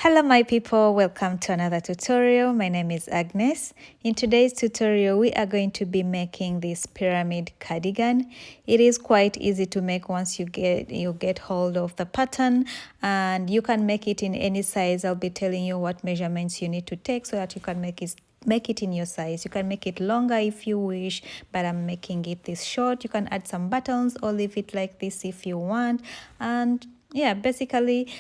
Hello my people, welcome to another tutorial. My name is Agnes. In today's tutorial we are going to be making this pyramid cardigan. It is quite easy to make once you get hold of the pattern, and you can make it in any size. I'll be telling you what measurements you need to take so that you can make it in your size. You can make it longer if you wish, but I'm making it this short. You can add some buttons or leave it like this if you want. And yeah, basically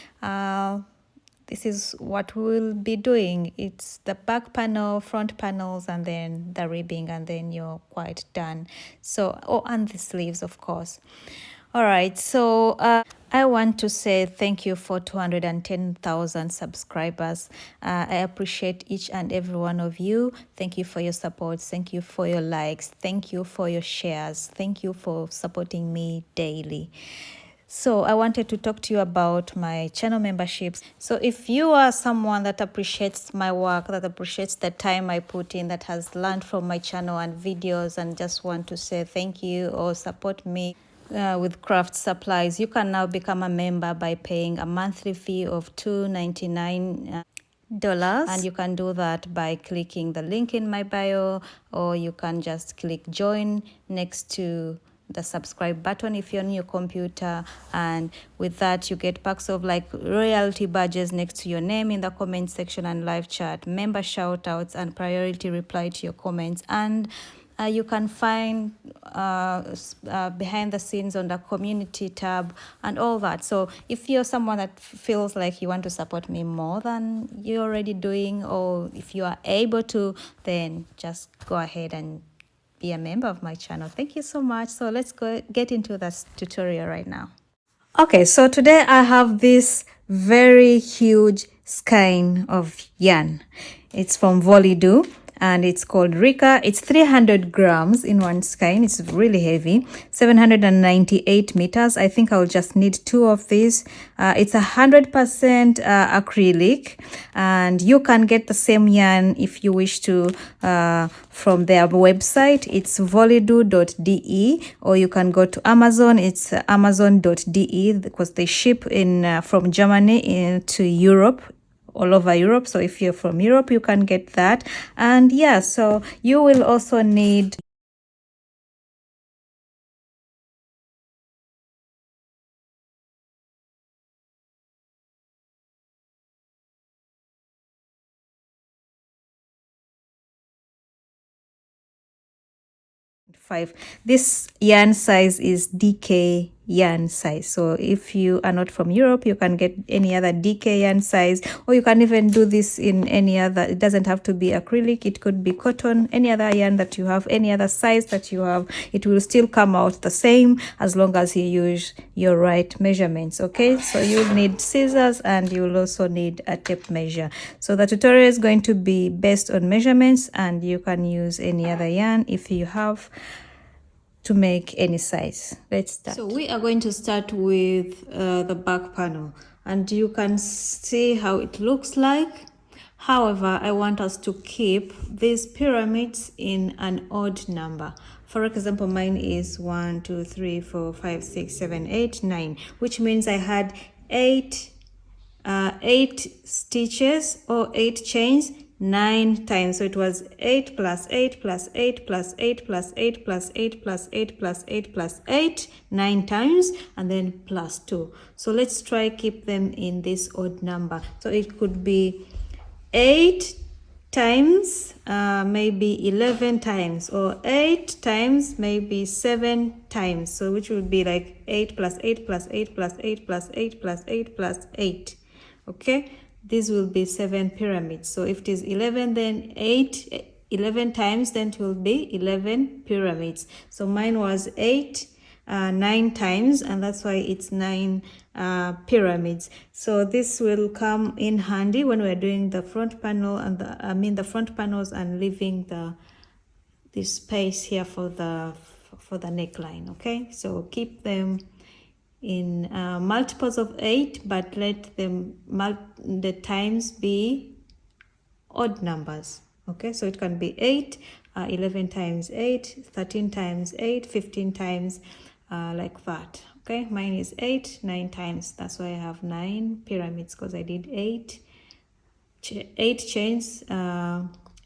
this is what we'll be doing. It's the back panel, front panels, and then the ribbing, and then you're quite done. So, oh, and the sleeves, of course. All right, so I want to say thank you for 210,000 subscribers. I appreciate each and every one of you. Thank you for your support. Thank you for your likes. Thank you for your shares. Thank you for supporting me daily. So I wanted to talk to you about my channel memberships. So if you are someone that appreciates my work, that appreciates the time I put in, that has learned from my channel and videos, and just want to say thank you or support me with craft supplies, you can now become a member by paying a monthly fee of $2.99. And you can do that by clicking the link in my bio, or you can just click join next to the subscribe button if you're on your computer, and with that you get packs of like royalty badges next to your name in the comment section, and live chat, member shout outs, and priority reply to your comments. And you can find behind the scenes on the community tab and all that. So if you're someone that feels like you want to support me more than you're already doing, or if you are able to, then just go ahead and be a member of my channel. Thank you so much. So let's get into this tutorial right now. Okay, so today I have this very huge skein of yarn. It's from Volido and it's called Rika. It's 300 grams in one skein. It's really heavy, 798 meters. I think I'll just need two of these. It's 100% acrylic, and you can get the same yarn if you wish to from their website. It's volido.de, or you can go to Amazon. It's amazon.de because they ship in from Germany to Europe, all over Europe. So if you're from Europe, you can get that. And yeah, so you will also need five. This yarn size is DK yarn size. So if you are not from Europe, you can get any other DK yarn size, or you can even do this in any other. It doesn't have to be acrylic, it could be cotton, any other yarn that you have, any other size that you have. It will still come out the same as long as you use your right measurements. Okay, so you'll need scissors, and you'll also need a tape measure. So the tutorial is going to be based on measurements, and you can use any other yarn if you have to make any size. Let's start. So we are going to start with the back panel, and you can see how it looks like. However, I want us to keep these pyramids in an odd number. For example, mine is 1 2 3 4 5 6 7 8 9, which means I had eight stitches or 8 chains 9 times. So it was 8 plus 8 plus 8 plus 8 plus 8 plus 8 plus 8 plus 8 plus 8, 9 times, and then plus 2. So let's try keep them in this odd number. So it could be 8 times maybe 11 times, or 8 times maybe 7 times. So which would be like 8 plus 8 plus 8 plus 8 plus 8 plus 8 plus 8. Okay, this will be 7 pyramids. So if it is 11, then 11 times, then it will be 11 pyramids. So mine was 8 9 times, and that's why it's 9 pyramids. So this will come in handy when we're doing the front panel and the front panels, and leaving this space here for the neckline. Okay, so keep them in multiples of 8, but let them the times be odd numbers. Okay, so it can be 8, 11 times 8, 13 times 8, 15 times, like that. Okay, mine is 8 9 times. That's why I have 9 pyramids, because I did 8 8 chains,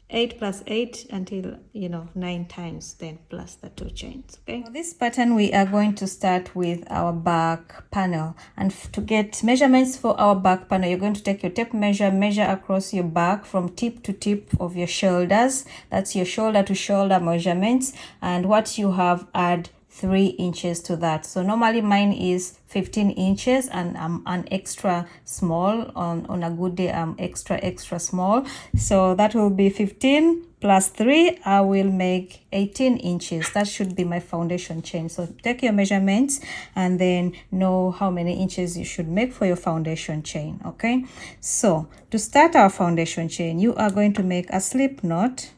8 plus 8 until 9 times, then plus the 2 chains. Okay, for this pattern we are going to start with our back panel, and to get measurements for our back panel, you're going to take your tape measure across your back from tip to tip of your shoulders. That's your shoulder to shoulder measurements, and what you have, add 3 inches to that. So normally mine is 15 inches, and I'm an extra small. On a good day I'm extra small, so that will be 15 plus 3. I will make 18 inches. That should be my foundation chain. So take your measurements and then know how many inches you should make for your foundation chain. Okay, so to start our foundation chain, you are going to make a slip knot.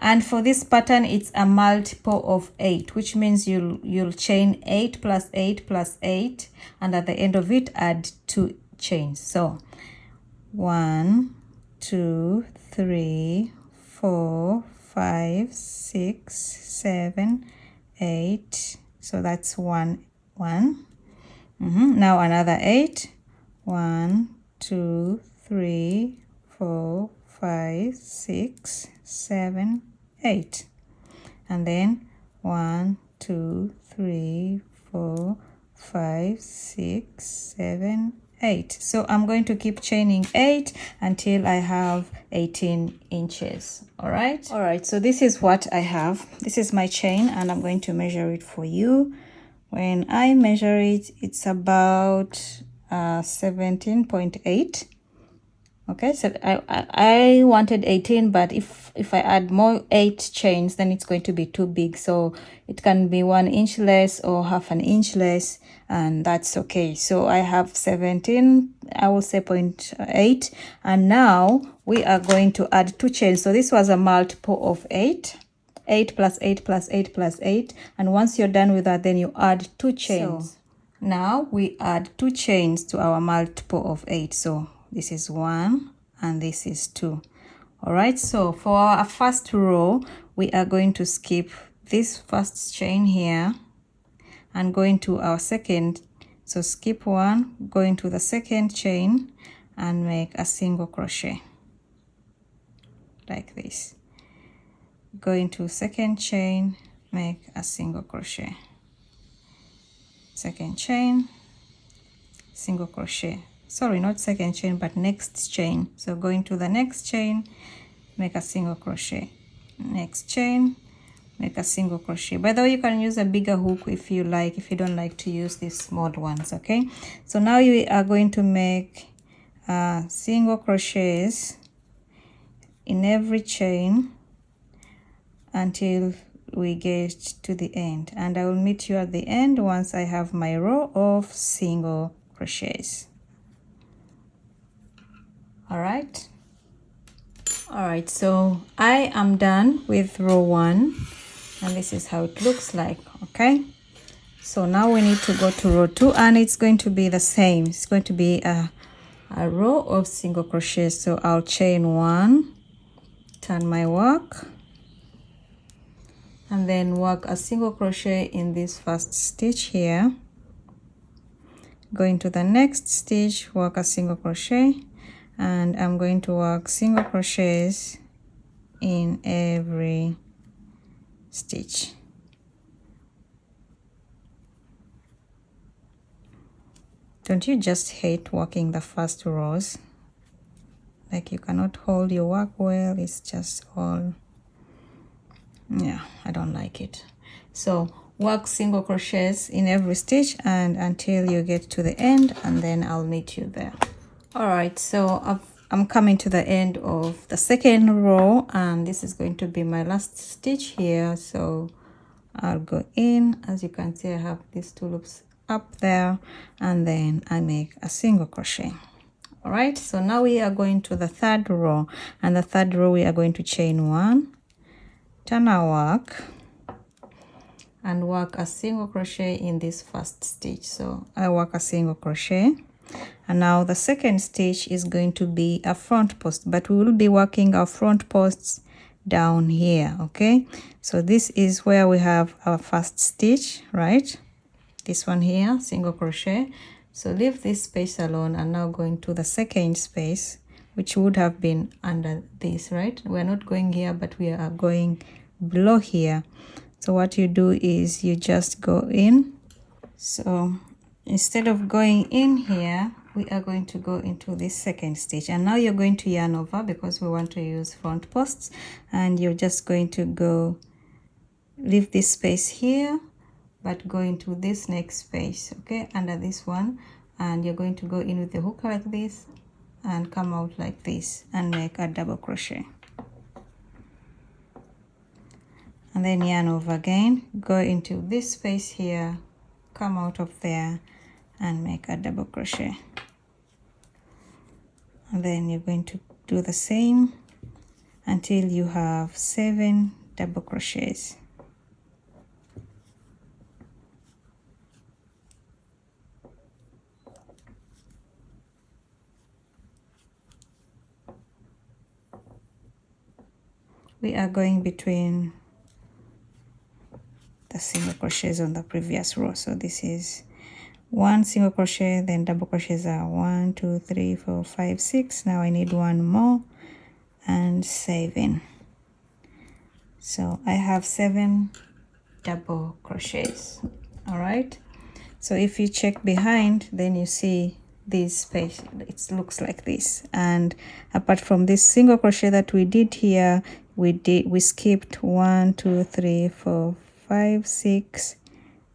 And for this pattern, it's a multiple of 8, which means you'll chain 8 plus 8 plus 8, and at the end of it, add 2 chains. So 1, 2, 3, 4, 5, 6, 7, 8. So that's 1. Now another 8. 1, 2, 3, 4, 5, 6, 7, 8, and then 1, 2, 3, 4, 5, 6, 7, 8. So I'm going to keep chaining 8 until I have 18 inches. All right, so this is what I have. This is my chain, and I'm going to measure it for you. When I measure it, it's about 17.8. Okay, so I wanted 18, but if I add more 8 chains, then it's going to be too big. So it can be 1 inch less or half an inch less, and that's okay. So I have 17, I will say 0.8, and now we are going to add 2 chains. So this was a multiple of 8. 8 plus 8 plus 8 plus 8, and once you're done with that, then you add 2 chains. So now we add 2 chains to our multiple of 8. So this is 1 and this is 2. All right, so for our first row, we are going to skip this first chain here and go into our second. So skip 1, go into the second chain and make a single crochet like this. Go into second chain, make a single crochet. Second chain, single crochet. Sorry, not second chain, but next chain. So go into the next chain, make a single crochet. Next chain, make a single crochet. By the way, you can use a bigger hook if you like, if you don't like to use these small ones. Okay, so now you are going to make single crochets in every chain until we get to the end, and I will meet you at the end once I have my row of single crochets. All right, so I am done with row 1, and this is how it looks like. Okay, so now we need to go to row 2, and it's going to be the same. It's going to be a row of single crochets. So I'll chain 1, turn my work, and then work a single crochet in this first stitch here. Go into the next stitch, work a single crochet, and I'm going to work single crochets in every stitch. Don't you just hate working the first rows? Like you cannot hold your work well, it's just all, yeah, I don't like it. So work single crochets in every stitch and until you get to the end, and then I'll meet you there. All right, so I'm coming to the end of the second row, and this is going to be my last stitch here. So I'll go in. As you can see, I have these 2 loops up there, and then I make a single crochet. All right, so now we are going to the third row, and the third row we are going to chain 1, turn our work, and work a single crochet in this first stitch. So I work a single crochet, and now the second stitch is going to be a front post, but we will be working our front posts down here. Okay, so this is where we have our first stitch, right? This one here, single crochet. So leave this space alone and now go into the second space, which would have been under this, right? We're not going here, but we are going below here. So what you do is you just go in. So instead of going in here, we are going to go into this second stitch, and now you're going to yarn over because we want to use front posts, and you're just going to go leave this space here but go into this next space, okay, under this one, and you're going to go in with the hook like this and come out like this and make a double crochet, and then yarn over again, go into this space here, come out of there and make a double crochet, and then you're going to do the same until you have 7 double crochets. We are going between the single crochets on the previous row. So this is 1 single crochet, then double crochets are 1 2 3 4 5 6. Now I need 1 more and 7. So I have 7 double crochets. All right, so if you check behind, then you see this space, it looks like this, and apart from this single crochet that we did here, we skipped 1 2 3 4 5 6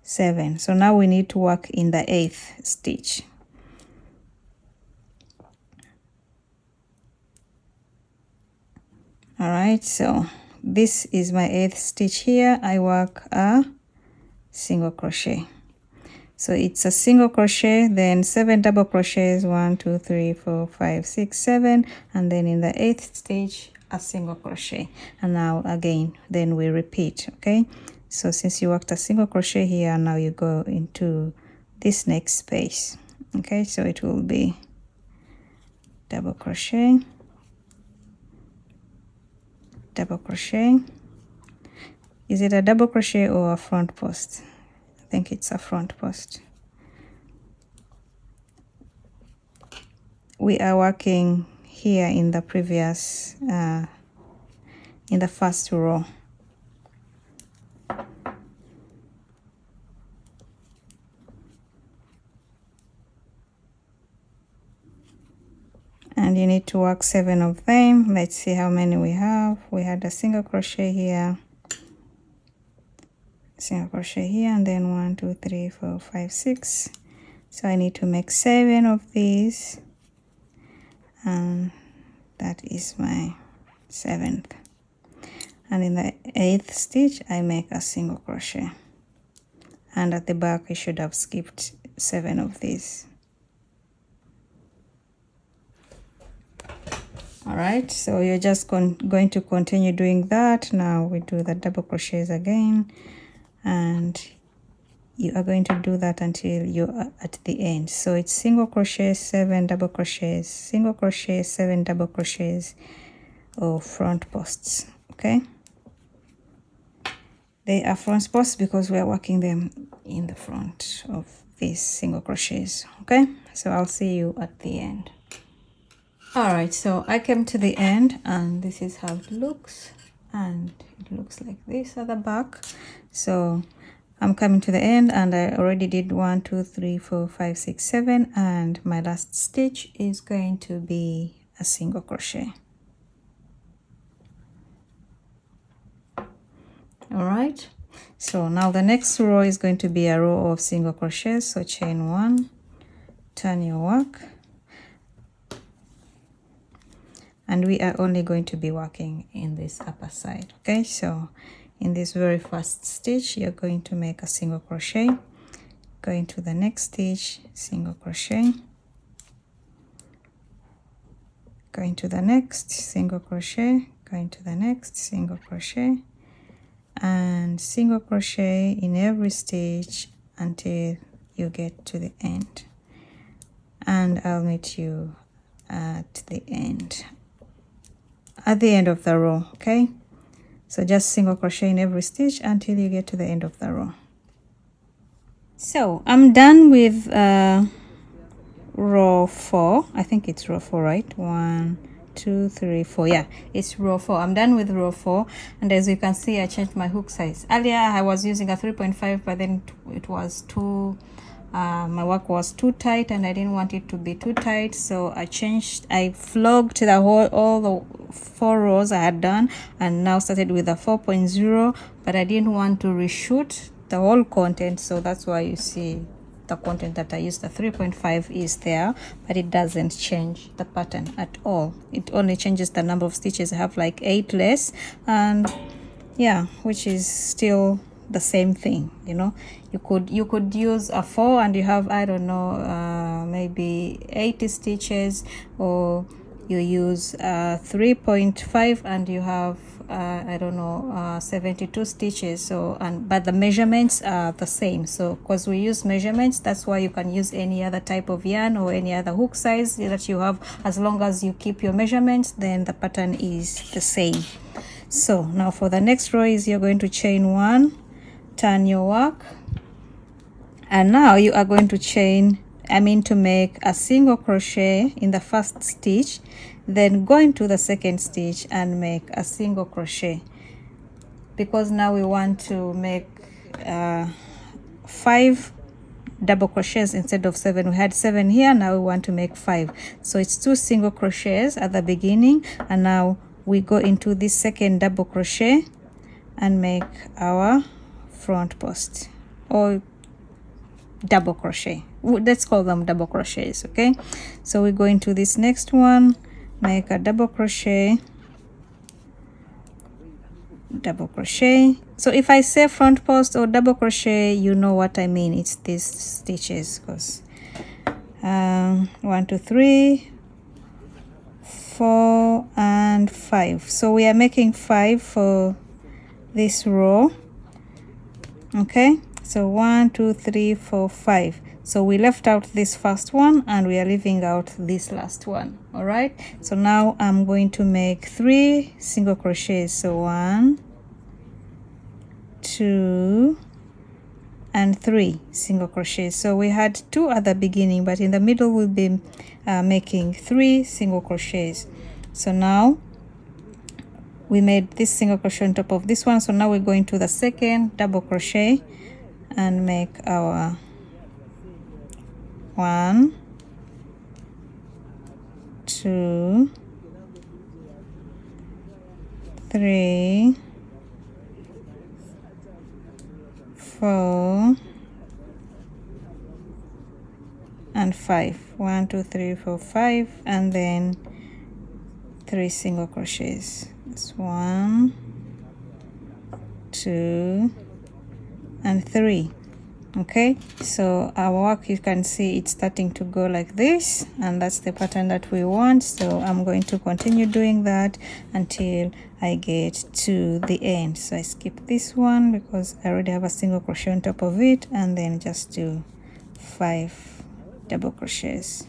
7. So now we need to work in the 8th stitch. All right, so this is my 8th stitch here. I work a single crochet. So it's a single crochet, then 7 double crochets, 1 2 3 4 5 6 7, and then in the 8th stitch a single crochet, and now again then we repeat. Okay, so since you worked a single crochet here, now you go into this next space. Okay, so it will be double crochet, double crochet. Is it a double crochet or a front post? I think it's a front post. We are working here in the previous in the first row. And you need to work 7 of them. Let's see how many we have. We had a single crochet here, single crochet here, and then 1 2 3 4 5 6. So I need to make 7 of these, and that is my 7th. And in the 8th stitch I make a single crochet, and at the back I should have skipped 7 of these. All right, so you're just going to continue doing that. Now we do the double crochets again, and you are going to do that until you're at the end. So it's single crochet, 7 double crochets, single crochet, 7 double crochets, or front posts. Okay, they are front posts because we are working them in the front of these single crochets. Okay, so I'll see you at the end. All right, so I came to the end, and this is how it looks, and it looks like this at the back. So I'm coming to the end, and I already did 1 2 3 4 5 6 7, and my last stitch is going to be a single crochet. All right, so now the next row is going to be a row of single crochets. So chain 1, turn your work, and we are only going to be working in this upper side. Okay, so in this very first stitch you're going to make a single crochet, go into the next stitch, single crochet, go into the next, single crochet, go into the next, single crochet, and single crochet in every stitch until you get to the end, and I'll meet you at the end of the row. Okay, so just single crochet in every stitch until you get to the end of the row. So I'm done with row 4. I think it's row 4, right? 1 2 3 4. Yeah, it's row 4. I'm done with row 4, and as you can see, I changed my hook size. Earlier I was using a 3.5, but then it was too my work was too tight and I didn't want it to be too tight, so I flogged the whole all the 4 rows I had done, and now started with a 4.0, but I didn't want to reshoot the whole content, so that's why you see the content that I used. The 3.5 is there, but it doesn't change the pattern at all. It only changes the number of stitches. I have like 8 less, and yeah, which is still the same thing. You know, you could use a 4 and you have, I don't know, maybe 80 stitches, or you use 3.5 and you have I don't know, 72 stitches. So, but the measurements are the same, so because we use measurements, that's why you can use any other type of yarn or any other hook size that you have. As long as you keep your measurements, then the pattern is the same. So now for the next row is you're going to chain 1, turn your work, and now you are going to to make a single crochet in the first stitch, then go into the second stitch and make a single crochet, because now we want to make 5 double crochets instead of 7. We had 7 here, now we want to make 5, so it's 2 single crochets at the beginning, and now we go into this second double crochet and make our front post, or double crochet. Let's call them double crochets. Okay, so we go into this next one, make a double crochet, double crochet. So if I say front post or double crochet, you know what I mean. It's these stitches, because 1 2 3 4 and 5. So we are making 5 for this row. Okay, so 1 2 3 4 5. So we left out this first one and we are leaving out this last one. All right, so now I'm going to make 3 single crochets. So 1 2 and 3 single crochets. So we had 2 at the beginning, but in the middle we'll be making 3 single crochets. So now we made this single crochet on top of this one, so now we're going to the second double crochet and make our 1 2 3 4 and 5. 1 2 3 4 5, and then 3 single crochets. It's 1 2 and 3. Okay, so our work, you can see it's starting to go like this, and that's the pattern that we want. So I'm going to continue doing that until I get to the end. So I skip this one because I already have a single crochet on top of it, and then just do 5 double crochets.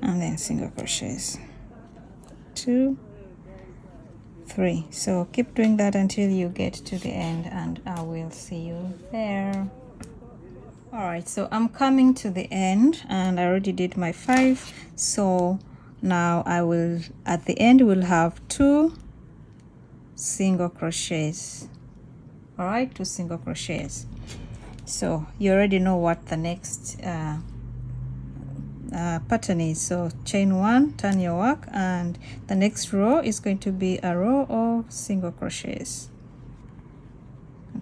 And then single crochets, 2 3. So keep doing that until you get to the end, and I will see you there. All right, so I'm coming to the end and I already did my 5. So now I will, at the end, we'll have 2 single crochets. All right, 2 single crochets. So you already know what the next pattern is. So chain 1, turn your work, and the next row is going to be a row of single crochets.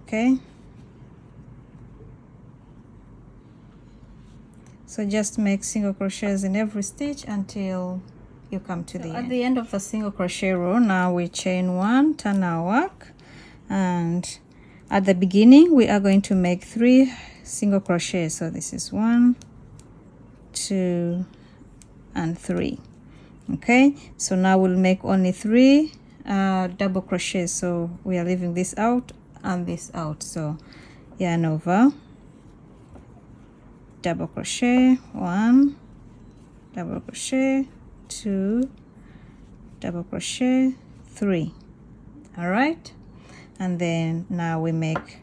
Okay, so just make single crochets in every stitch until you come to the end. At the end of the single crochet row, now we chain 1, turn our work, and at the beginning we are going to make 3 single crochets. So this is 1 2 and 3. Okay, so now we'll make only 3 double crochets. So we are leaving this out and this out. So yarn over, double crochet, 1 double crochet, 2 double crochet, 3. All right, and then now we make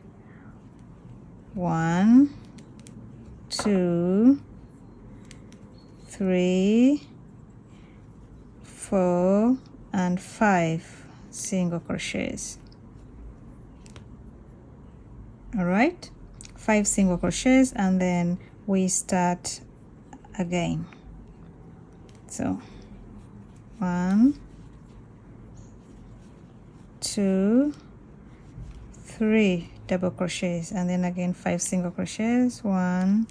1, 2, 3, 4, and 5 single crochets. All right, 5 single crochets, and then we start again. So 1, 2, 3 double crochets, and then again 5 single crochets. 1,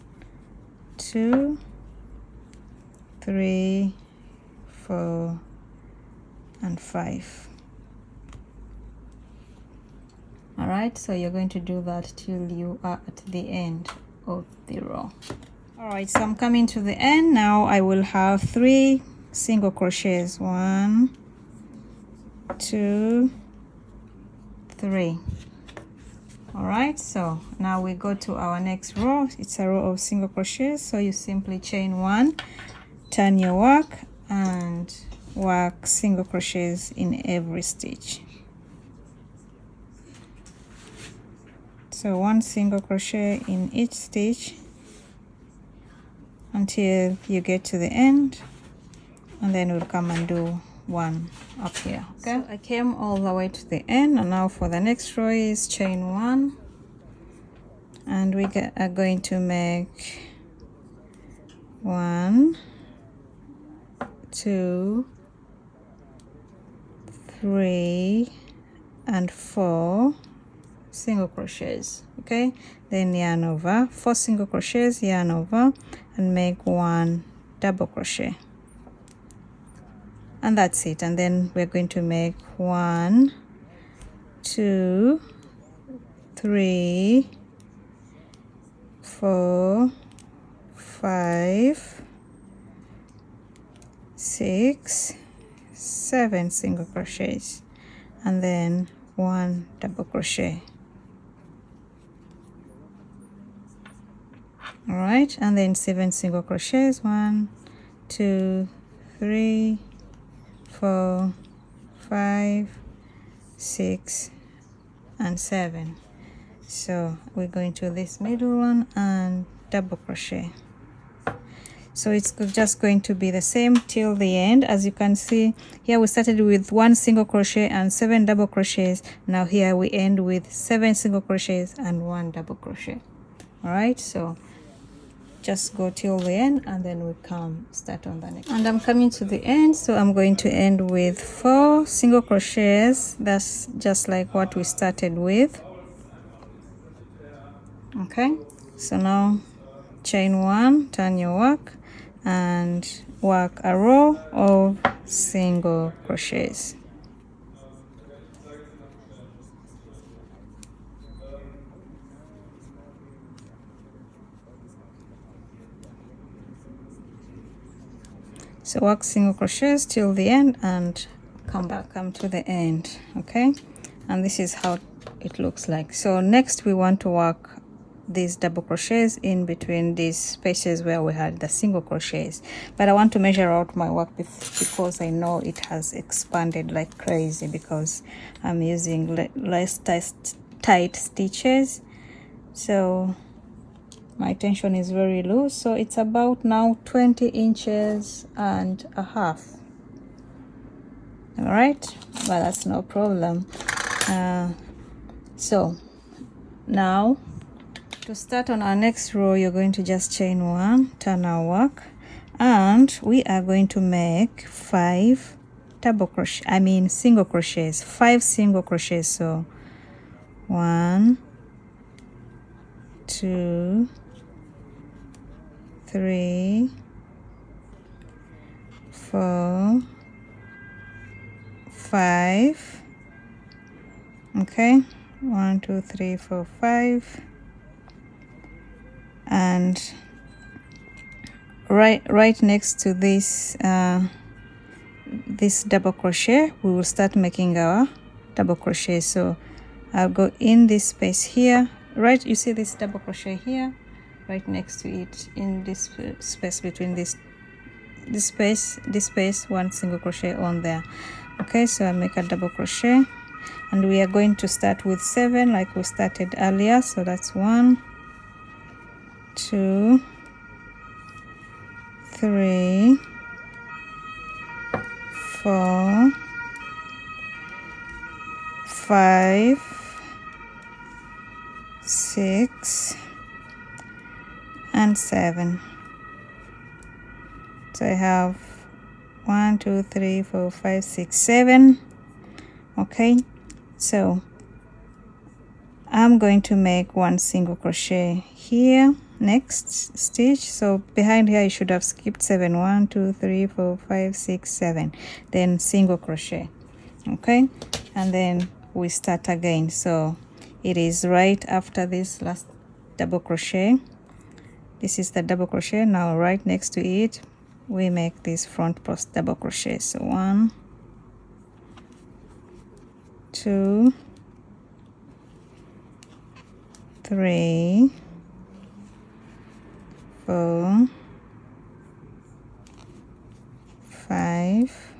2, 3, 4, and 5. All right, so you're going to do that till you are at the end of the row. All right, so I'm coming to the end now. I will have 3 single crochets. 1, 2, 3. All right, so now we go to our next row. It's a row of single crochets, so you simply chain 1, turn your work, and work single crochets in every stitch. So 1 single crochet in each stitch until you get to the end, and then we'll come and do 1 up here. Okay, so I came all the way to the end, and now for the next row is chain 1, and we are going to make 1, 2, 3, and 4 single crochets. Okay, then yarn over, 4 single crochets, yarn over, and make 1 double crochet, and that's it. And then we're going to make 1, 2, 3, 4, 5, 6, 7 single crochets, and then 1 double crochet. All right, and then 7 single crochets. 1, 2, 3, 4, 5, 6, and 7. So we're going to this middle one and double crochet. So it's just going to be the same till the end. As you can see here, we started with 1 single crochet and 7 double crochets. Now here we end with 7 single crochets and 1 double crochet. All right, so just go till the end, and then we come start on the next. And I'm coming to the end, so I'm going to end with 4 single crochets. That's just like what we started with. Okay, so now chain 1, turn your work, and work a row of single crochets. So work single crochets till the end and come to the end. Okay, and this is how it looks like. So next we want to work these double crochets in between these spaces where we had the single crochets, but I want to measure out my work because I know it has expanded like crazy because I'm using less tight stitches. So my tension is very loose, so it's about now 20 inches and a half. All right, but that's no problem. So now to start on our next row, you're going to just chain 1, turn our work, and we are going to make 5 single crochets, 5 single crochets. So 1, 2, 3, 4, 5. Okay, 1, 2, 3, 4, 5. And right next to this this double crochet, we will start making our double crochet. So I'll go in this space here, right? You see this double crochet here, right next to it, in this space between this space, 1 single crochet on there. Okay, so I make a double crochet, and we are going to start with 7 like we started earlier. So that's 1, 2, 3, 4, 5, 6, and 7. So I have 1, 2, 3, 4, 5, 6, 7. Okay, so I'm going to make 1 single crochet here, next stitch. So behind here you should have skipped 7. 1, 2, 3, 4, 5, 6, 7, then single crochet. Okay, and then we start again. So it is right after this last double crochet. This is the double crochet. Now right next to it we make this front post double crochet. So 1, 2, 3, 4, 5,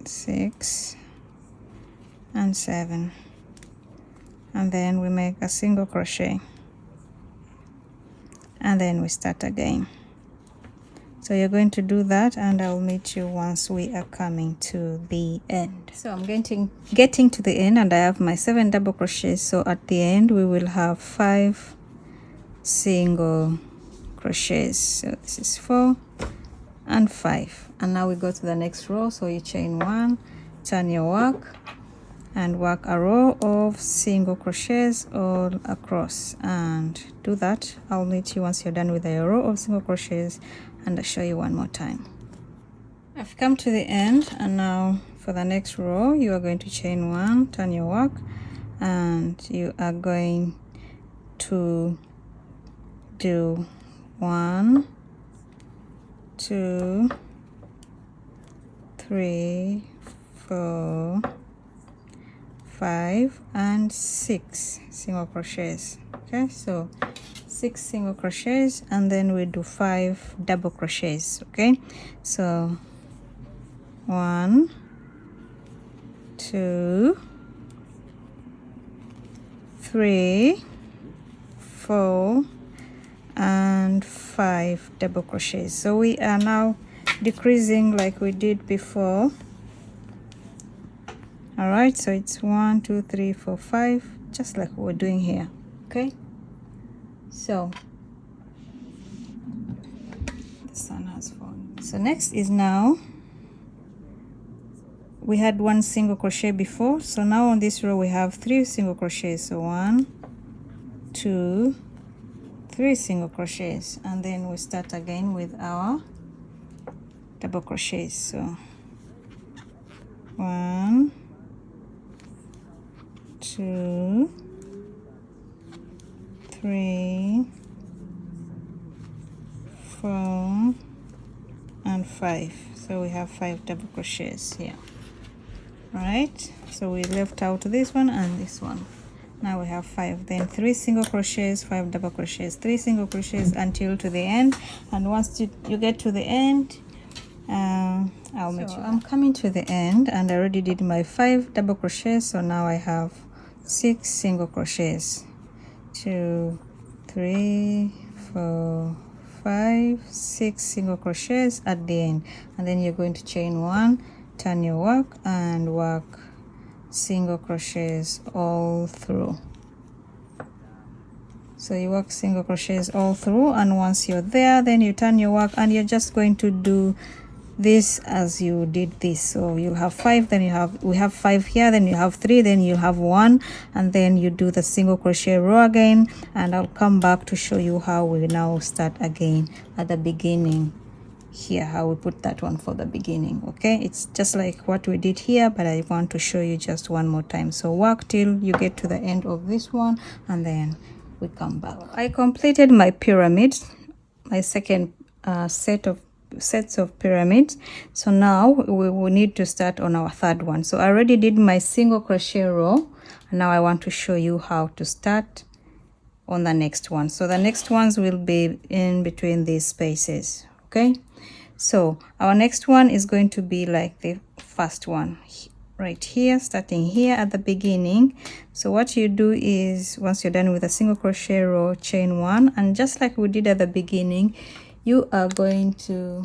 6, and 7, and then we make a single crochet, and then we start again. So you're going to do that, and I'll meet you once we are coming to the end. So I'm getting to the end, and I have my 7 double crochets. So at the end we will have 5 single crochets. So this is 4 and 5, and now we go to the next row. So you chain 1, turn your work, and work a row of single crochets all across, and do that. I'll meet you once you're done with a row of single crochets, and I'll show you one more time. I've come to the end, and now for the next row you are going to chain 1, turn your work, and you are going to do 1, 2, 3, 4, 5, and 6 single crochets. Okay, so 6 single crochets, and then we do 5 double crochets. Okay, so 1, 2, 3, 4, and 5 double crochets. So we are now decreasing like we did before. All right, so it's 1, 2, 3, 4, 5, just like we're doing here. Okay, so the sun has fallen. So next is, now we had 1 single crochet before, so now on this row we have 3 single crochets. So 1, 2, 3 single crochets, and then we start again with our double crochets. So 1, 2, 3, 4, and 5. So we have 5 double crochets here. All right, so we left out this one and this one. Now we have 5, then 3 single crochets, 5 double crochets, 3 single crochets until to the end. And once you get to the end, I'll meet you. I'm coming to the end, and I already did my 5 double crochets. So now I have 6 single crochets. 2, 3, 4, 5, 6 single crochets at the end, and then you're going to chain 1, turn your work, and work single crochets all through. So you work single crochets all through, and once you're there, then you turn your work, and you're just going to do this as you did this. So you'll have 5, then we have 5 here, then you have 3, then you have 1, and then you do the single crochet row again, and I'll come back to show you how we now start again at the beginning here, how we put that one for the beginning. Okay, it's just like what we did here, but I want to show you just one more time. So work till you get to the end of this one, and then we come back. I completed my pyramid, my second sets of pyramids. So now we will need to start on our third one. So I already did my single crochet row, and now I want to show you how to start on the next one. So the next ones will be in between these spaces. Okay, so our next one is going to be like the first one. right here, starting here at the beginning. So what you do is, once you're done with a single crochet row, chain one, and just like we did at the beginning, you are going to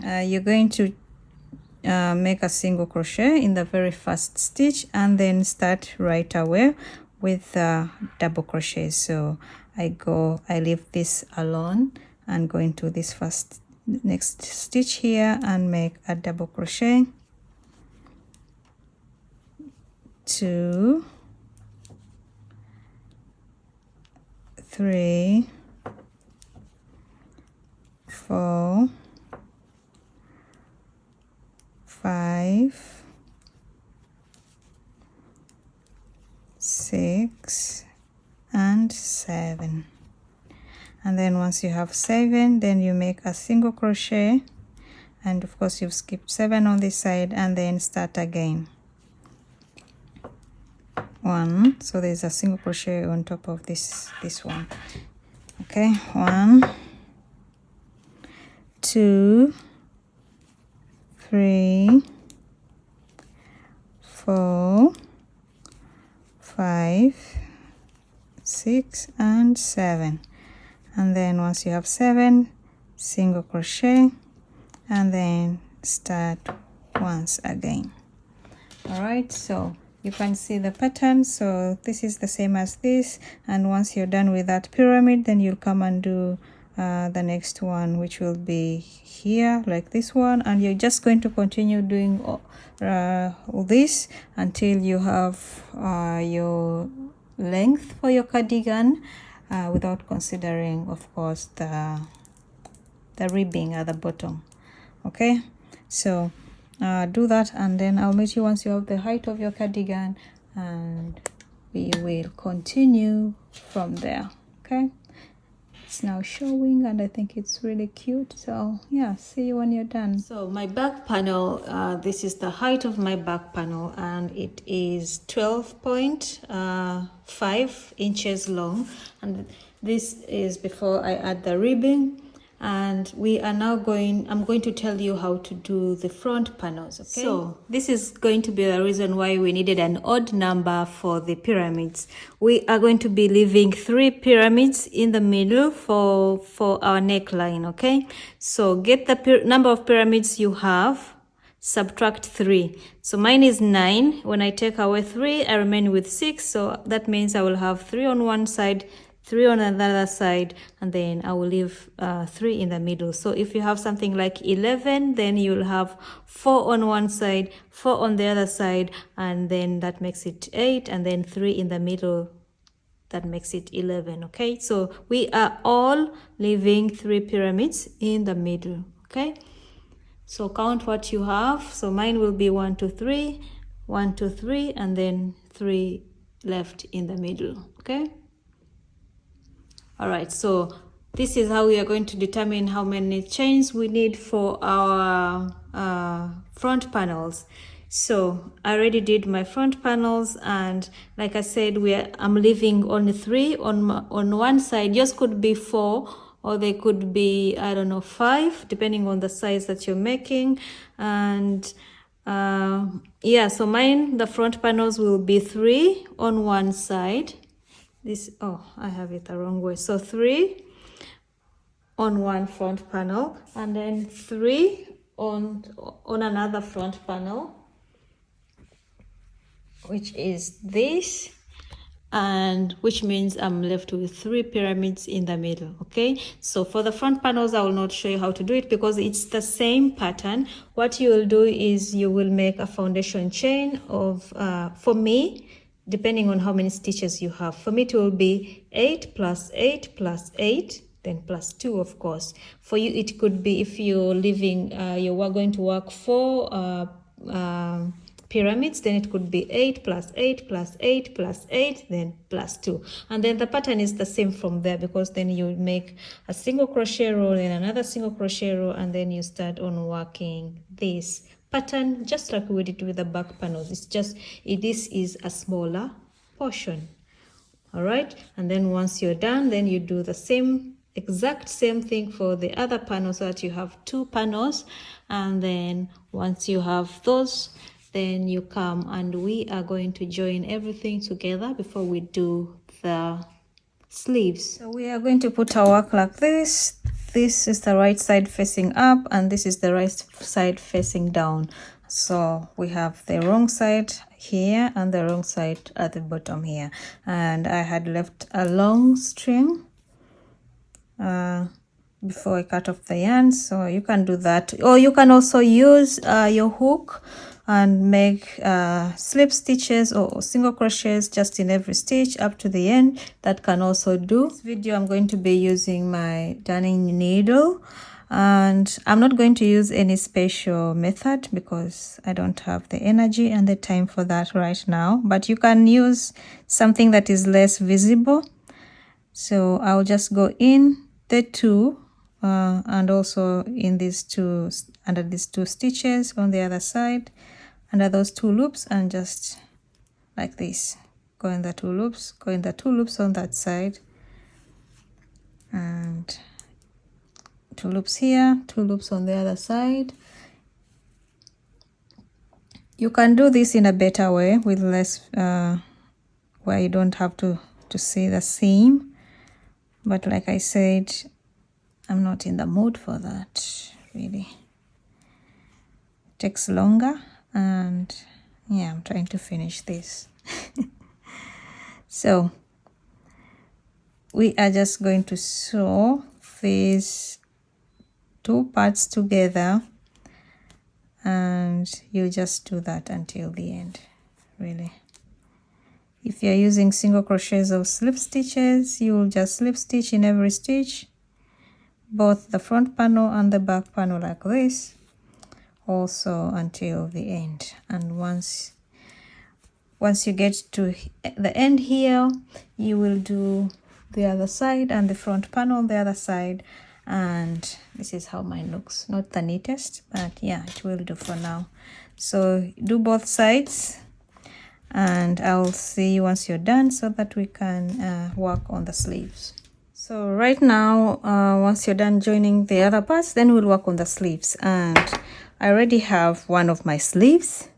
make a single crochet in the very first stitch, and then start right away with double crochet. So I leave this alone and go into this next stitch here and make a double crochet, 2, 3, 4, 5, 6, and 7. And then once you have 7, then you make a single crochet, and of course you've skipped 7 on this side, and then start again. 1, so there's a single crochet on top of this one. Okay, 1, 2, 3, 4, 5, 6, and 7. And then once you have 7, single crochet, and then start once again. All right, so you can see the pattern. So this is the same as this, and once you're done with that pyramid, then you'll come and do the next one, which will be here like this one, and you're just going to continue doing this until you have your length for your cardigan, without considering, of course, the ribbing at the bottom. Okay, so do that, and then I'll meet you once you have the height of your cardigan, and we will continue from there. Okay, it's now showing, and I think it's really cute. So yeah, see you when you're done. So my back panel, this is the height of my back panel, and it is 12.5 inches long, and this is before I add the ribbing. And we are now I'm going to tell you how to do the front panels, okay? So this is going to be the reason why we needed an odd number for the pyramids. We are going to be leaving 3 pyramids in the middle for our neckline, okay? So get the number of pyramids you have, subtract 3. So mine is 9. When I take away 3, I remain with 6. So that means I will have 3 on one side, 3 on another side, and then I will leave 3 in the middle. So if you have something like 11, then you'll have 4 on one side, 4 on the other side, and then that makes it 8, and then 3 in the middle, that makes it 11. Okay, so we are all leaving 3 pyramids in the middle. Okay, so count what you have. So mine will be 1, 2, 3, 1, 2, 3, and then 3 left in the middle. Okay. All right, so this is how we are going to determine how many chains we need for our front panels. So I already did my front panels, and like I said, I'm leaving only 3 on one side. Yours could be 4, or they could be, I don't know, 5, depending on the size that you're making. And yeah, so mine, the front panels will be 3 on one side. I have it the wrong way. So 3 on one front panel, and then 3 on another front panel, which is this, and which means I'm left with 3 pyramids in the middle. Okay, so for the front panels, I will not show you how to do it because it's the same pattern. What you will do is you will make a foundation chain of, for me, depending on how many stitches you have. For me, it will be 8 plus 8 plus 8, then plus 2, of course. For you, it could be, if you're leaving, you are going to work 4 pyramids, then it could be 8 plus 8 plus 8 plus 8, then plus 2. And then the pattern is the same from there, because then you make a single crochet row, then another single crochet row, and then you start on working this pattern just like we did with the back panels. It's just this is a smaller portion. All right, and then once you're done, then you do the exact same thing for the other panels, so that you have 2 panels. And then once you have those, then you come and we are going to join everything together before we do the sleeves. So we are going to put our work like this. This is the right side facing up and this is the right side facing down. So we have the wrong side here and the wrong side at the bottom here, and I had left a long string before I cut off the yarn, so you can do that, or you can also use your hook and make slip stitches or single crochets just in every stitch up to the end. That can also do. This video I'm going to be using my darning needle, and I'm not going to use any special method because I don't have the energy and the time for that right now, but you can use something that is less visible. So I'll just go in the two and also in these two, under these two stitches on the other side, under those two loops, and just like this, go in the two loops, go in the two loops on that side, and two loops here, two loops on the other side. You can do this in a better way with less where you don't have to see the seam, but like I said, I'm not in the mood for that really. It takes longer, and yeah, I'm trying to finish this. So we are just going to sew these two parts together, and you just do that until the end really. If you're using single crochets or slip stitches, you will just slip stitch in every stitch, both the front panel and the back panel like this, also until the end. And once you get to the end here, you will do the other side and the front panel on the other side, and this is how mine looks. Not the neatest, but yeah, it will do for now. So do both sides, and I'll see you once you're done so that we can work on the sleeves. So right now, once you're done joining the other parts, then we'll work on the sleeves. And I already have one of my sleeves,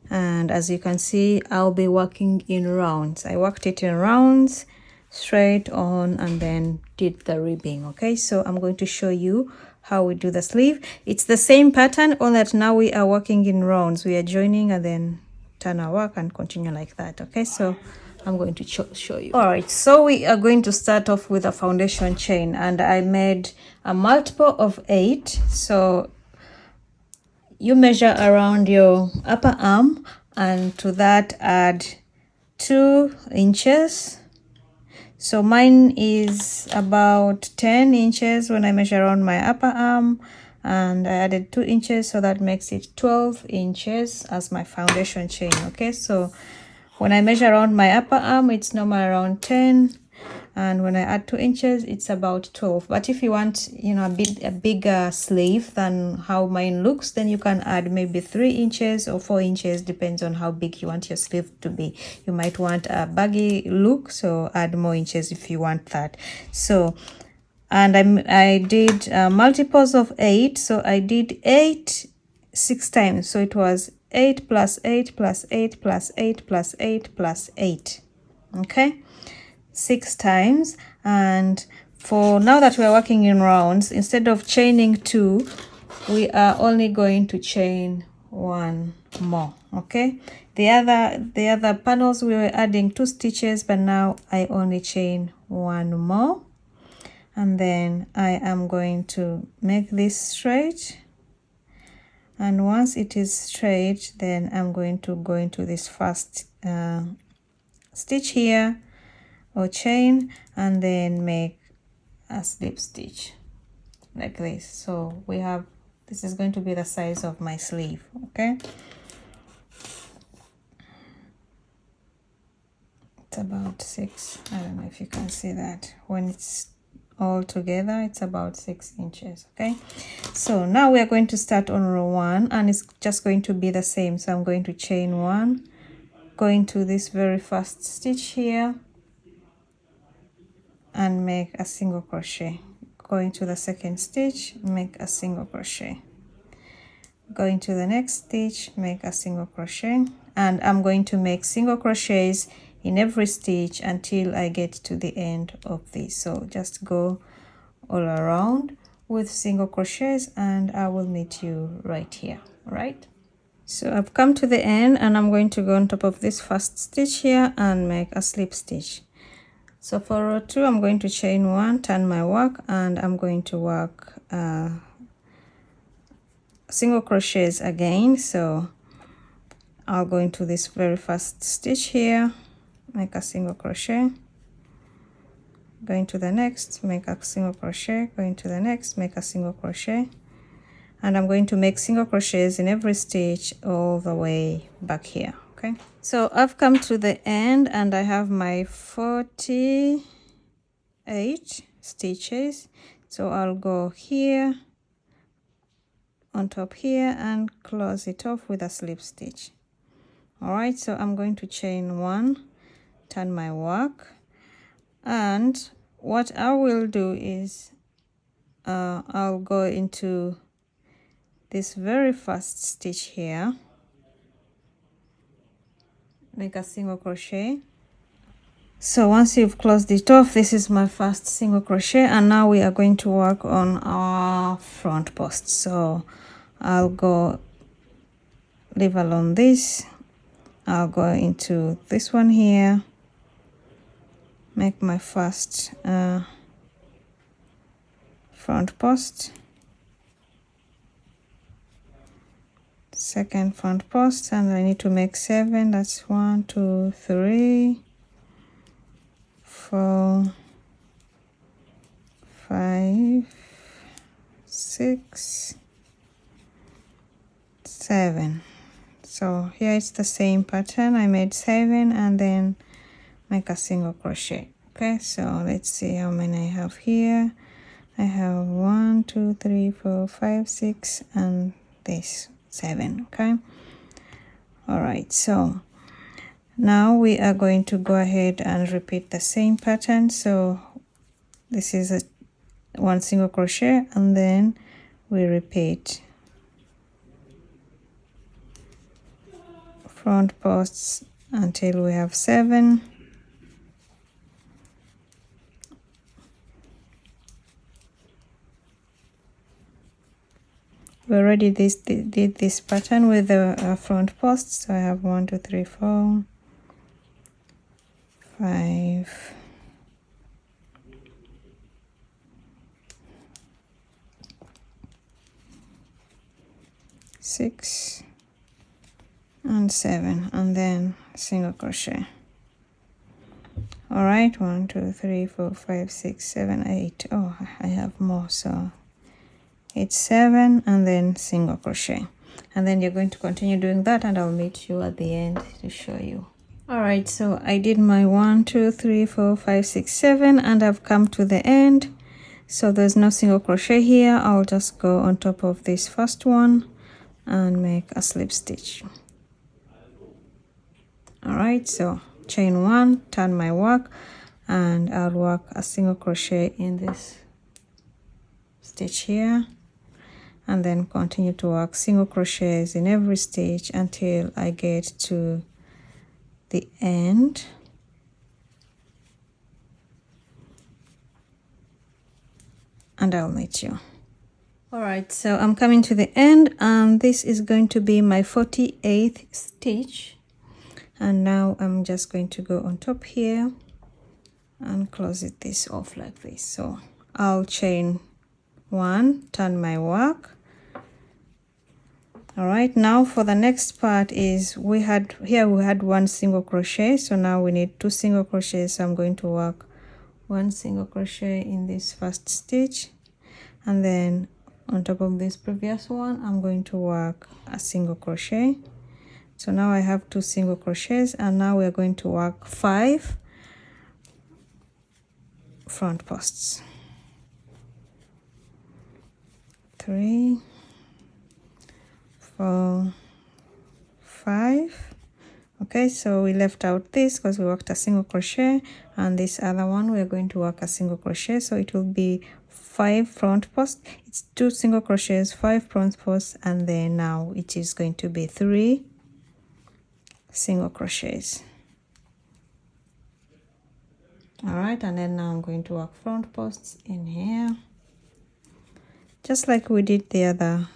and as you can see, I'll be working in rounds. I worked it in rounds, straight on, and then did the ribbing. Okay, so I'm going to show you how we do the sleeve. It's the same pattern, only that now we are working in rounds. We are joining and then turn our work and continue like that. Okay, so I'm going to show you. All right, so we are going to start off with a foundation chain, and I made a multiple of 8. So you measure around your upper arm, and to that add 2 inches. So mine is about 10 inches when I measure around my upper arm, and I added 2 inches, so that makes it 12 inches as my foundation chain. Okay, so when I measure around my upper arm, it's normally around 10, and when I add 2 inches, it's about 12. But if you want, you know, a bigger sleeve than how mine looks, then you can add maybe 3 inches or 4 inches, depends on how big you want your sleeve to be. You might want a baggy look, so add more inches if you want that. So, and I did multiples of 8, so I did 8 6 times, so it was 8 plus 8 plus 8 plus 8 plus 8 plus 8. Okay, 6 times. And for now that we're working in rounds, instead of chaining 2, we are only going to chain 1 more. Okay, the other panels we were adding 2 stitches, but now I only chain 1 more, and then I am going to make this straight. And once it is straight, then I'm going to go into this first stitch here, or chain, and then make a slip stitch like this. So we have, this is going to be the size of my sleeve. Okay, it's about 6. I don't know if you can see that. When it's all together, it's about 6 inches. Okay, so now we are going to start on row 1, and it's just going to be the same. So I'm going to chain 1, go into this very first stitch here, and make a single crochet. Go into the second stitch, make a single crochet, go into the next stitch, make a single crochet, and I'm going to make single crochets in every stitch until I get to the end of this. So just go all around with single crochets and I will meet you right here. All right, so I've come to the end and I'm going to go on top of this first stitch here and make a slip stitch. So for row 2 I'm going to chain 1, turn my work, and I'm going to work single crochets again. So I'll go into this very first stitch here, make a single crochet, go into the next, make a single crochet, go into the next, make a single crochet, and I'm going to make single crochets in every stitch all the way back here. Okay, so I've come to the end and I have my 48 stitches. So I'll go here on top here and close it off with a slip stitch. All right, so I'm going to chain 1, turn my work, and what I will do is I'll go into this very first stitch here, make a single crochet. So once you've closed it off, this is my first single crochet, and now we are going to work on our front post. So I'll go leave alone this, I'll go into this one here, make my first front post, second front post, and I need to make 7. That's 1, 2, 3, 4, 5, 6, 7. So here it's the same pattern. I made 7 and then make a single crochet. Okay, so let's see how many I have here. I have 1, 2, 3, 4, 5, 6, and this 7. Okay, all right, so now we are going to go ahead and repeat the same pattern. So this is a 1 single crochet and then we repeat front posts until we have 7. We already did this pattern with the front posts. So I have 1, 2, 3, 4, 5, 6, and 7, and then single crochet. All right, 1, 2, 3, 4, 5, 6, 7, 8. Oh, I have more, so it's 7 and then single crochet, and then you're going to continue doing that and I'll meet you at the end to show you. All right, so I did my 1, 2, 3, 4, 5, 6, 7, and I've come to the end. So there's no single crochet here. I'll just go on top of this first one and make a slip stitch. All right, so chain 1, turn my work, and I'll work a single crochet in this stitch here, and then continue to work single crochets in every stitch until I get to the end. And I'll meet you. All right, so I'm coming to the end, and this is going to be my 48th stitch. And now I'm just going to go on top here and close this off like this. So I'll chain 1, turn my work. All right, now for the next part is we had 1 single crochet, so now we need 2 single crochets. So I'm going to work 1 single crochet in this first stitch, and then on top of this previous one I'm going to work a single crochet. So now I have 2 single crochets, and now we're going to work 5 front posts. 3, 4, 5. Okay, so we left out this because we worked a single crochet, and this other one we're going to work a single crochet, so it will be 5 front posts. It's 2 single crochets, 5 front posts, and then now it is going to be 3 single crochets. All right, and then now I'm going to work front posts in here, just like we did the other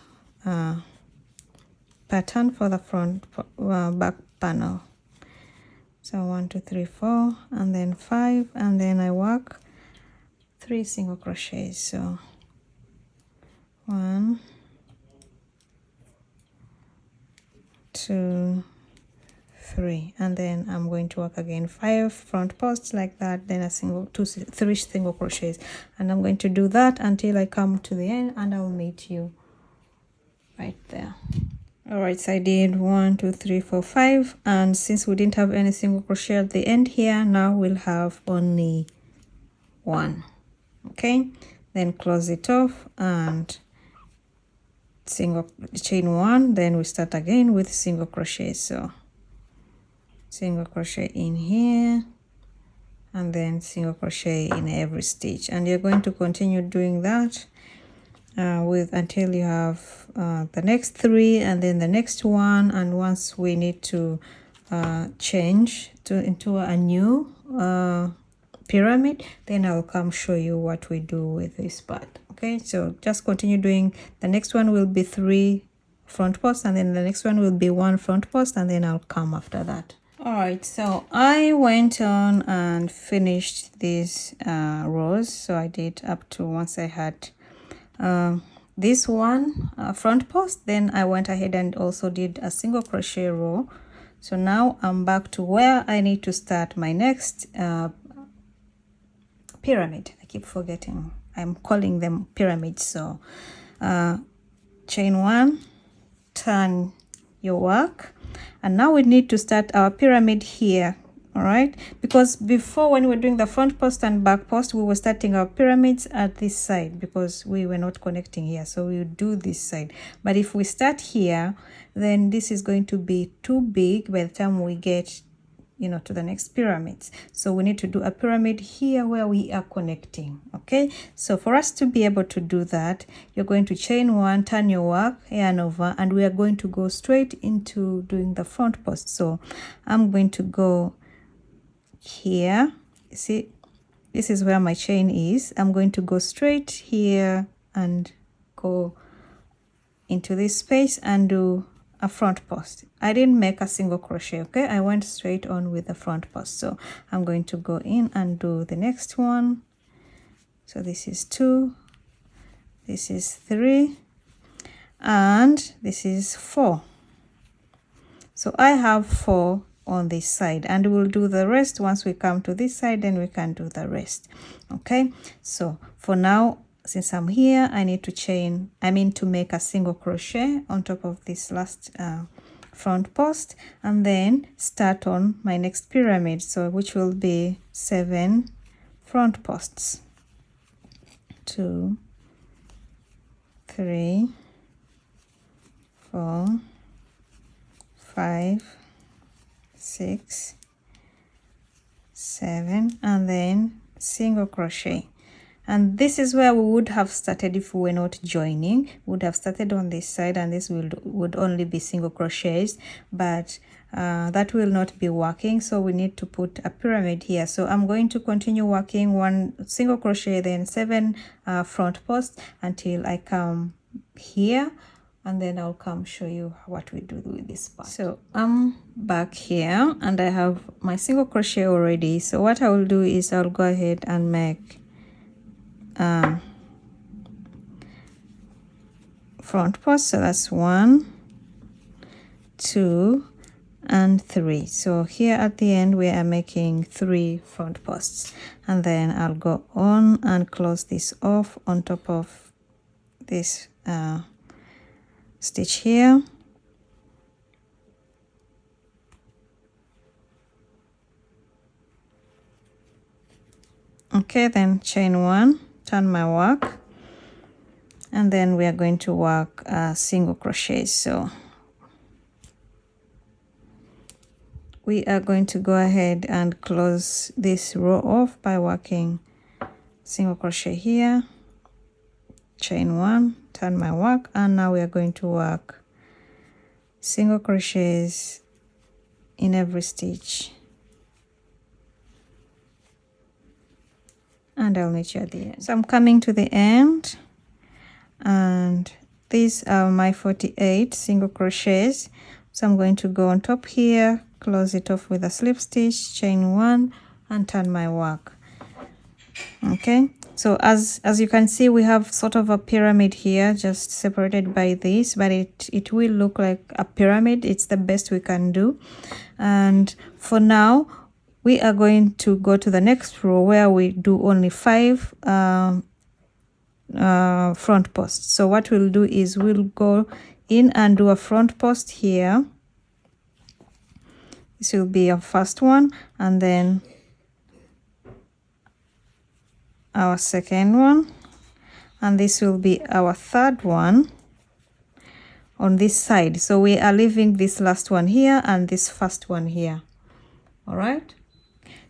pattern for the front back panel. So 1 2 3 4, and then 5, and then I work 3 single crochets. So 1 2 3, and then I'm going to work again 5 front posts like that, then a single 3 single crochets, and I'm going to do that until I come to the end, and I'll meet you right there. All right, so I did 1 2 3 4 5, and since we didn't have any single crochet at the end here, now we'll have only 1. Okay, then close it off and single chain 1, then we start again with single crochet. So single crochet in here, and then single crochet in every stitch, and you're going to continue doing that with until you have the next 3, and then the next one. And once we need to change into a new pyramid, then I'll come show you what we do with this part. Okay, so just continue doing. The next one will be 3 front posts, and then the next one will be 1 front post, and then I'll come after that. All right, so I went on and finished these rows. So I did up to, once I had this one front post, then I went ahead and also did a single crochet row. So now I'm back to where I need to start my next pyramid. I keep forgetting, I'm calling them pyramids. So chain 1, turn your work, and now we need to start our pyramid here. All right, because before, when we were doing the front post and back post, we were starting our pyramids at this side because we were not connecting here, so we would do this side. But if we start here, then this is going to be too big by the time we get, you know, to the next pyramids. So we need to do a pyramid here where we are connecting. Okay, so for us to be able to do that, you're going to chain 1, turn your work, yarn over, and we are going to go straight into doing the front post. So I'm going to go here. See, this is where my chain is. I'm going to go straight here and go into this space and do a front post. I didn't make a single crochet. Okay, I went straight on with the front post. So I'm going to go in and do the next one. So this is 2, this is 3, and this is 4. So I have 4 on this side, and we'll do the rest once we come to this side, then we can do the rest. Okay, so for now, since I'm here, I need to to make a single crochet on top of this last front post, and then start on my next pyramid, so which will be 7 front posts. 2 3 4 5 6 7, and then single crochet. And this is where we would have started if we were not joining. We would have started on this side, and this would only be single crochets, but that will not be working, so we need to put a pyramid here. So I'm going to continue working 1 single crochet, then 7 front posts until I come here, and then I'll come show you what we do with this part. So I'm back here, and I have my single crochet already. So what I will do is I'll go ahead and make front post. So that's 1 2 and 3. So here at the end we are making 3 front posts, and then I'll go on and close this off on top of this stitch here. Okay, then chain 1, turn my work, and then we are going to work single crochet. So we are going to go ahead and close this row off by working single crochet here, chain 1, turn my work, and now we are going to work single crochets in every stitch, and I'll meet you at the end. So I'm coming to the end, and these are my 48 single crochets. So I'm going to go on top here, close it off with a slip stitch, chain 1, and turn my work. Okay, so as you can see, we have sort of a pyramid here, just separated by this, but it will look like a pyramid. It's the best we can do. And for now, we are going to go to the next row where we do only 5 front posts. So what we'll do is we'll go in and do a front post here. This will be our first one, and then our second one, and this will be our third one on this side. So we are leaving this last one here and this first one here. All right,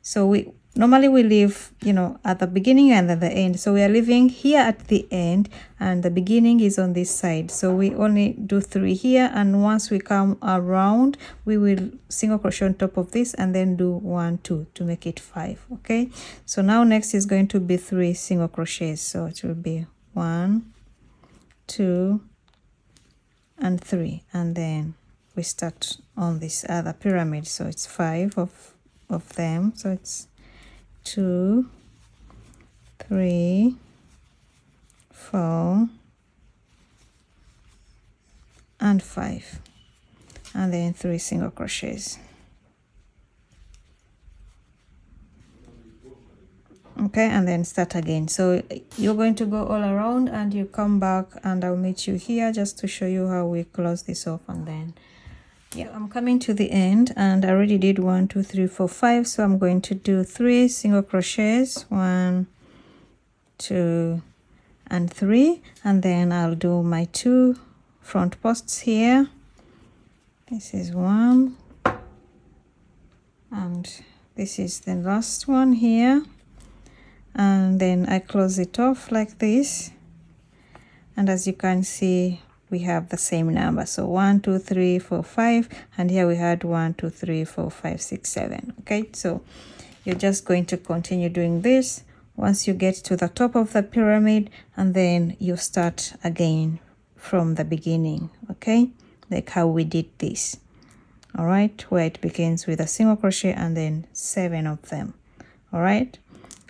so we normally leave, you know, at the beginning and at the end. So we are leaving here at the end, and the beginning is on this side. So we only do 3 here, and once we come around, we will single crochet on top of this and then do 1, 2 to make it 5. Okay, so now next is going to be 3 single crochets. So it will be 1, 2, and 3, and then we start on this other pyramid. So it's 5 of them. So it's 2, 3, 4, and 5, and then 3 single crochets. Okay, and then start again. So you're going to go all around and you come back, and I'll meet you here just to show you how we close this off. And then yeah, I'm coming to the end, and I already did 1, 2, 3, 4, 5. So I'm going to do 3 single crochets, 1, 2, and 3, and then I'll do my 2 front posts here. This is 1, and this is the last one here, and then I close it off like this. And as you can see, we have the same number. So 1, 2, 3, 4, 5, and here we had 1, 2, 3, 4, 5, 6, 7. Okay, so you're just going to continue doing this once you get to the top of the pyramid, and then you start again from the beginning. Okay, like how we did this. All right, where it begins with a single crochet and then 7 of them. All right,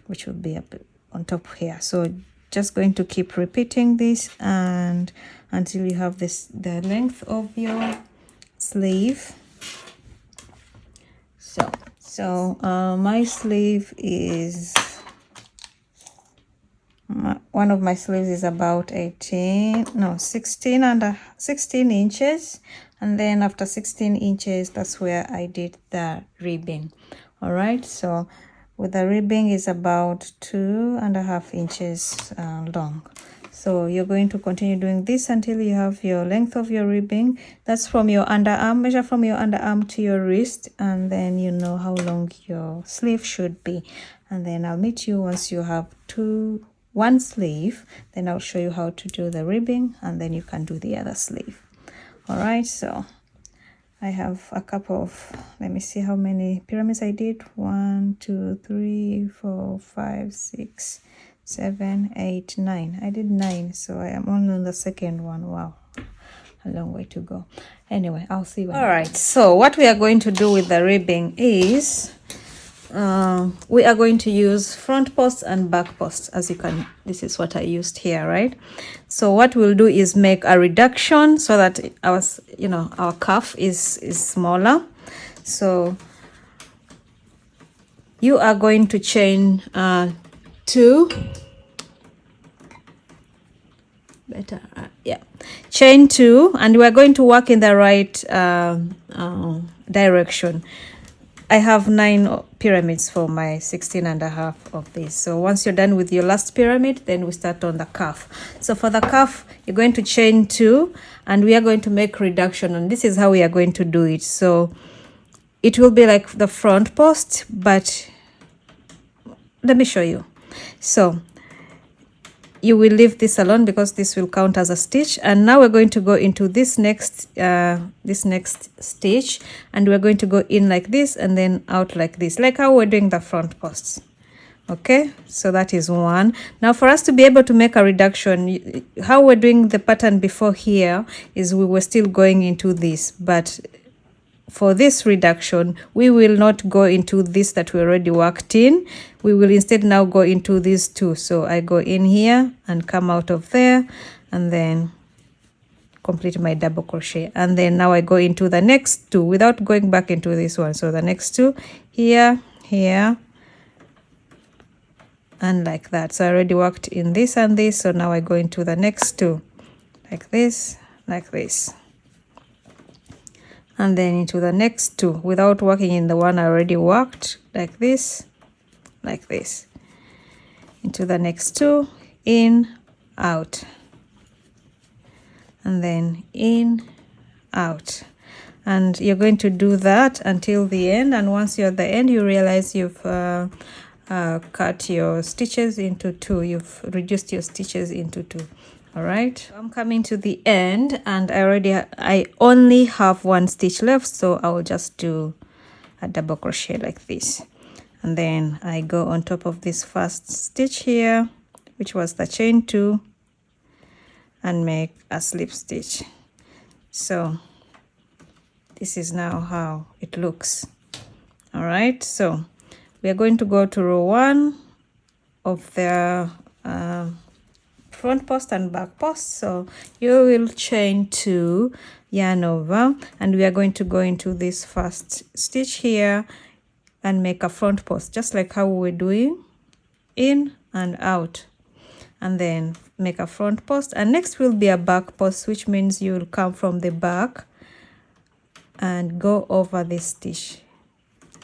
which will be up on top here. So just going to keep repeating this and until you have this the length of your sleeve. So my sleeve is one of my sleeves is about 16 inches, and then after 16 inches, that's where I did the ribbing. All right, so with the ribbing is about 2.5 inches long. So you're going to continue doing this until you have your length of your ribbing. That's from your underarm. Measure from your underarm to your wrist, and then you know how long your sleeve should be. And then I'll meet you once you have one sleeve. Then I'll show you how to do the ribbing, and then you can do the other sleeve. All right, so I have a couple of, let me see how many pyramids I did. 1, 2, 3, 4, 5, 6, 7, 8, 9. I did 9, so I am only on the second one. Wow, a long way to go. Anyway, I'll see. All right, so what we are going to do with the ribbing is we are going to use front posts and back posts. As you can, this is what I used here, right? So what we'll do is make a reduction so that our cuff is smaller. So you are going to chain 2, chain 2, and we are going to work in the right direction. I have 9 pyramids for my 16.5 of this. So once you're done with your last pyramid, then we start on the cuff. So for the cuff, you're going to chain 2, and we are going to make reduction, and this is how we are going to do it. So it will be like the front post, but let me show you. So you will leave this alone because this will count as a stitch. And now we're going to go into this next stitch, and we're going to go in like this and then out like this, like how we're doing the front posts. Okay, so that is one. Now for us to be able to make a reduction, how we're doing the pattern before here is we were still going into this, but for this reduction we will not go into this that we already worked in. We will instead now go into these two. So I go in here and come out of there and then complete my double crochet, and then now I go into the next two without going back into this one. So the next two here, here, and like that. So I already worked in this and this, so now I go into the next two like this, and then into the next two without working in the one I already worked, like this, into the next two, in, out, and then in, out. And you're going to do that until the end, and once you're at the end you realize you've cut your stitches into two, you've reduced your stitches into two. All right, I'm coming to the end, and I only have one stitch left, so I will just do a double crochet like this, and then I go on top of this first stitch here, which was the chain 2, and make a slip stitch. So this is now how it looks. All right, so we are going to go to row 1 of the front post and back post. So you will chain 2, yarn over, and we are going to go into this first stitch here and make a front post, just like how we were doing, in and out, and then make a front post. And next will be a back post, which means you will come from the back and go over this stitch.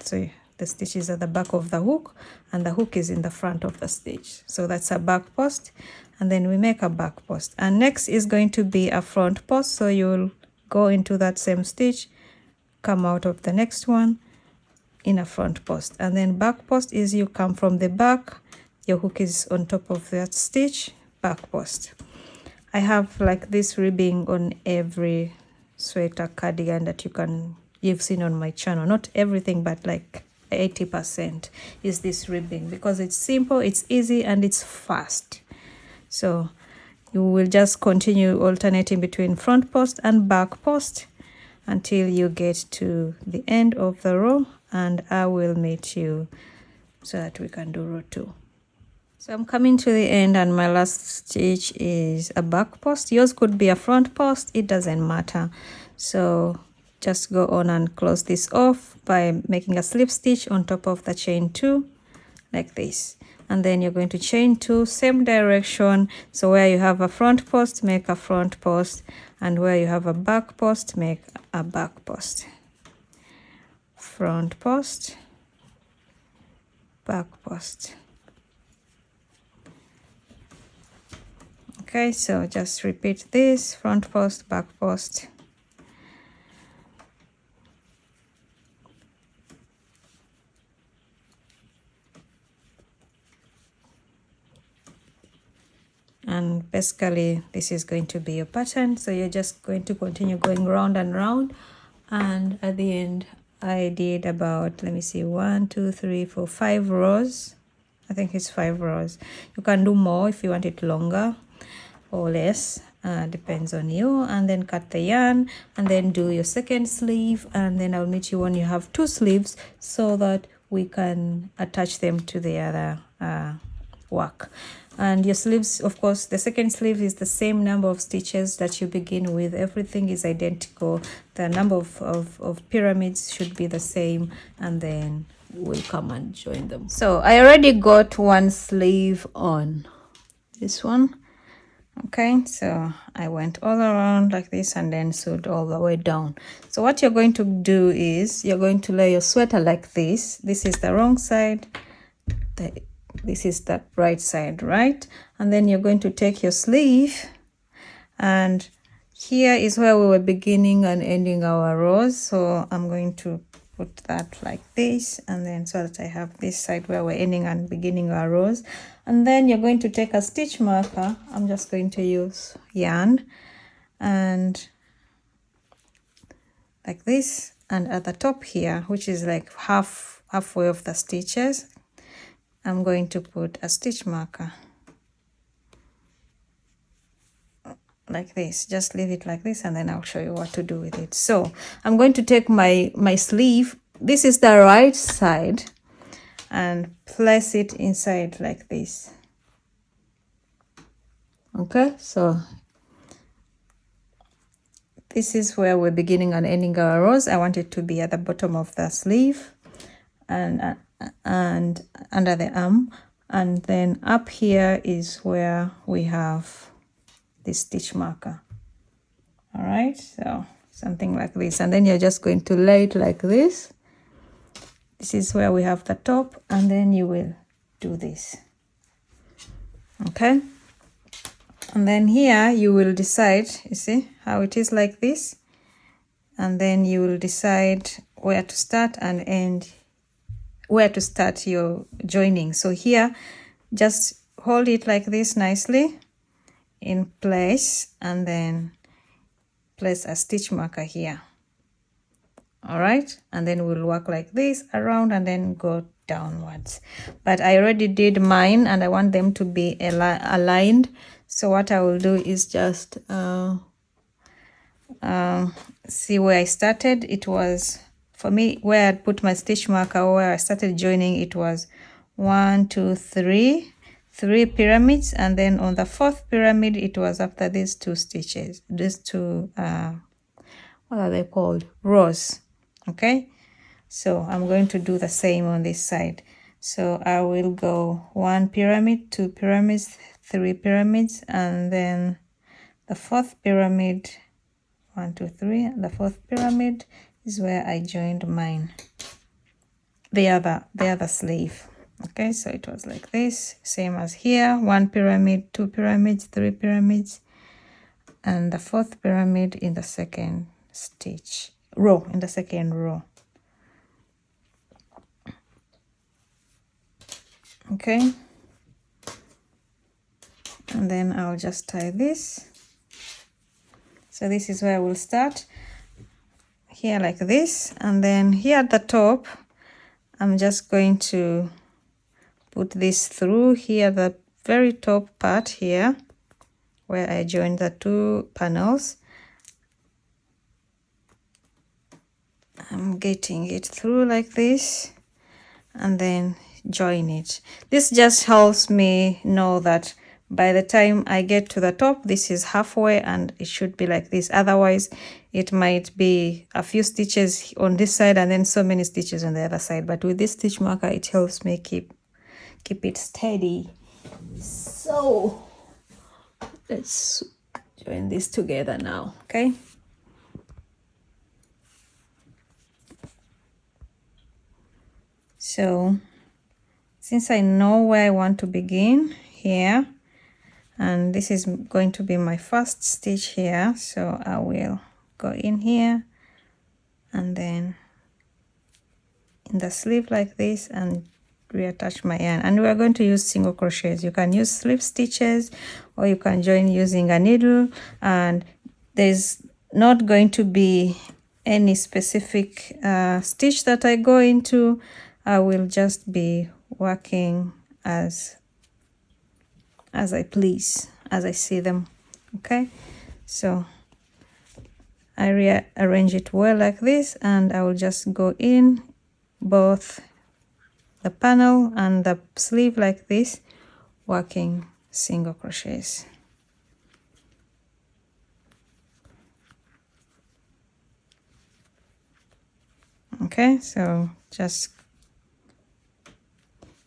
So the stitch is at the back of the hook and the hook is in the front of the stitch. So that's a back post, and then we make a back post. And next is going to be a front post. So you'll go into that same stitch, come out of the next one in a front post. And then back post is you come from the back, your hook is on top of that stitch, back post. I have like this ribbing on every sweater cardigan that you've seen on my channel. Not everything, but like 80% is this ribbing, because it's simple, it's easy, and it's fast. So you will just continue alternating between front post and back post until you get to the end of the row, and I will meet you so that we can do row 2. So I'm coming to the end, and my last stitch is a back post. Yours could be a front post, it doesn't matter. So just go on and close this off by making a slip stitch on top of the chain 2 like this, and then you're going to chain 2, same direction. So where you have a front post, make a front post, and where you have a back post, make a back post. Front post, back post. Okay, so just repeat this: front post, back post. And basically this is going to be your pattern. So you're just going to continue going round and round, and at the end I did about, let me see, 1 2 3 4 5 rows. I think it's 5 rows. You can do more if you want it longer or less, depends on you. And then cut the yarn, and then do your second sleeve, and then I'll meet you when you have 2 sleeves so that we can attach them to the other work. And your sleeves, of course, the second sleeve is the same number of stitches that you begin with. Everything is identical. The number of pyramids should be the same, and then we'll come and join them. So I already got one sleeve on, this one. Okay, so I went all around like this and then sewed all the way down. So what you're going to do is you're going to lay your sweater like this. This is the wrong side, this is the right side, right? And then you're going to take your sleeve, and here is where we were beginning and ending our rows. So I'm going to put that like this, and then so that I have this side where we're ending and beginning our rows. And then you're going to take a stitch marker. I'm just going to use yarn, and like this, and at the top here, which is like halfway of the stitches, I'm going to put a stitch marker like this. Just leave it like this, and then I'll show you what to do with it. So I'm going to take my sleeve, this is the right side, and place it inside like this. Okay, so this is where we're beginning and ending our rows. I want it to be at the bottom of the sleeve and under the arm, and then up here is where we have this stitch marker. All right, so something like this, and then you're just going to lay it like this. This is where we have the top, and then you will do this. Okay, and then here you will decide, you see how it is like this, and then you will decide where to start and end, where to start your joining. So here, just hold it like this nicely in place, and then place a stitch marker here. All right, and then we'll work like this around and then go downwards. But I already did mine, and I want them to be aligned. So what I will do is just see where I started. It was, for me, where I put my stitch marker, where I started joining, it was 1 2 3 pyramids, and then on the fourth pyramid it was after these two stitches, these two what are they called, rows. Okay, so I'm going to do the same on this side. So I will go 1 pyramid, 2 pyramids, 3 pyramids, and then the fourth pyramid, 1 2 3, and the fourth pyramid is where I joined mine, the other sleeve. Okay, so it was like this, same as here, 1 pyramid, 2 pyramids, 3 pyramids, and the fourth pyramid in the second stitch row, in the second row. Okay, and then I'll just tie this. So this is where I will start, here like this, and then here at the top I'm just going to put this through here, the very top part here where I joined the two panels. I'm getting it through like this, and then join it. This just helps me know that by the time I get to the top, this is halfway, and it should be like this. Otherwise it might be a few stitches on this side and then so many stitches on the other side. But with this stitch marker, it helps me keep it steady. So let's join this together now. Okay, so since I know where I want to begin here, and this is going to be my first stitch here, so I will go in here and then in the sleeve like this and reattach my yarn. And we are going to use single crochets. You can use slip stitches, or you can join using a needle, and there's not going to be any specific stitch that I go into. I will just be working as I please, as I see them. Okay, so I rearrange it well like this, and I will just go in both the panel and the sleeve like this, working single crochets. Okay, so just,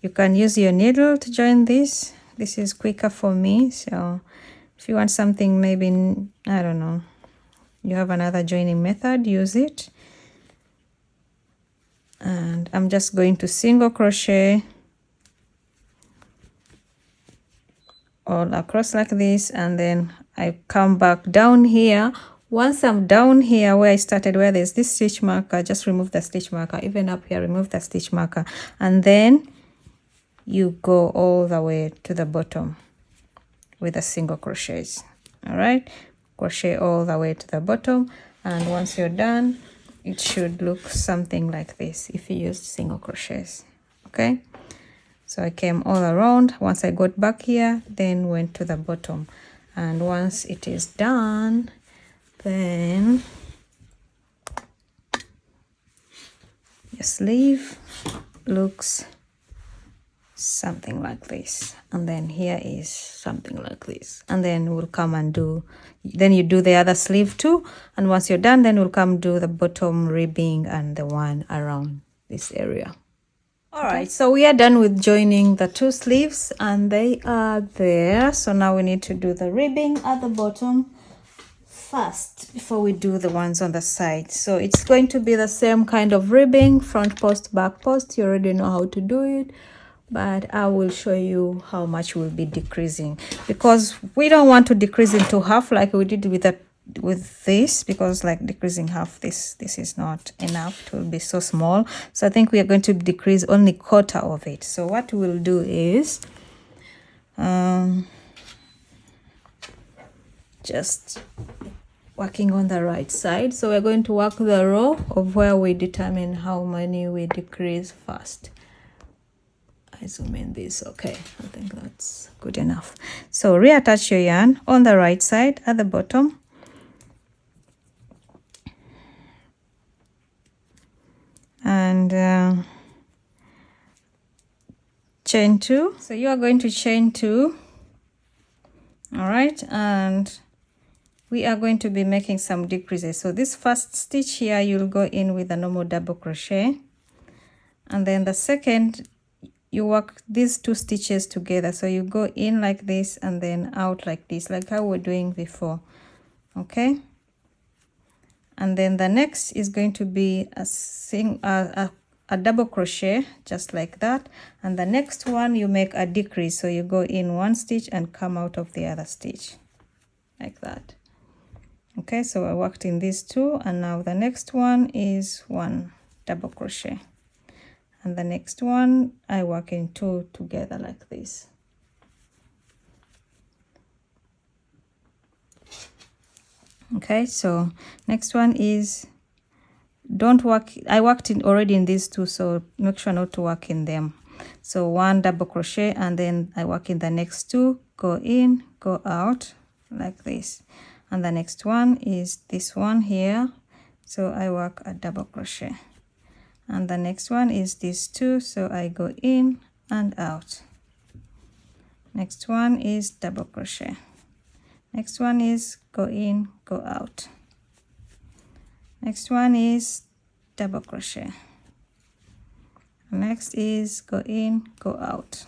you can use your needle to join this. This is quicker for me. So if you want something, maybe, I don't know, you have another joining method, use it. And I'm just going to single crochet all across like this, and then I come back down here Once I'm down here where I started, where there's this stitch marker, just remove the stitch marker. Even up here, remove the stitch marker, and then you go all the way to the bottom with a single crochet. All right, crochet all the way to the bottom, and once you're done, it should look something like this if you used single crochets. Okay, so I came all around. Once I got back here, then went to the bottom, and once it is done, then your sleeve looks something like this, and then here is something like this, and then we'll come and then you do the other sleeve too, and once you're done, then we'll come do the bottom ribbing and the one around this area. All right, so we are done with joining the two sleeves, and they are there. So now we need to do the ribbing at the bottom first before we do the ones on the side. So it's going to be the same kind of ribbing, front post, back post. You already know how to do it, but I will show you how much we'll be decreasing, because we don't want to decrease into half like we did with this, because like decreasing half, this is not enough. It will be so small. So I think we are going to decrease only quarter of it. So what we'll do is just working on the right side. So we're going to work the row of where we determine how many we decrease first. I zoom in this. Okay, I think that's good enough. So reattach your yarn on the right side at the bottom, and chain 2. So you are going to chain 2. All right, and we are going to be making some decreases. So this first stitch here, you'll go in with a normal double crochet, and then the second, you work these two stitches together. So you go in like this and then out like this, like how we're doing before. Okay, and then the next is going to be a double crochet, just like that, and the next one you make a decrease. So you go in one stitch and come out of the other stitch like that. Okay, so I worked in these two, and now the next one is one double crochet, and the next one I work in two together like this. Okay, so next one is, don't work, I worked in already in these two, so make sure not to work in them. So one double crochet, and then I work in the next two, go in, go out like this. And the next one is this one here, so I work a double crochet, and the next one is these two, so I go in and out. Next one is double crochet, next one is go in, go out, next one is double crochet, next is go in, go out.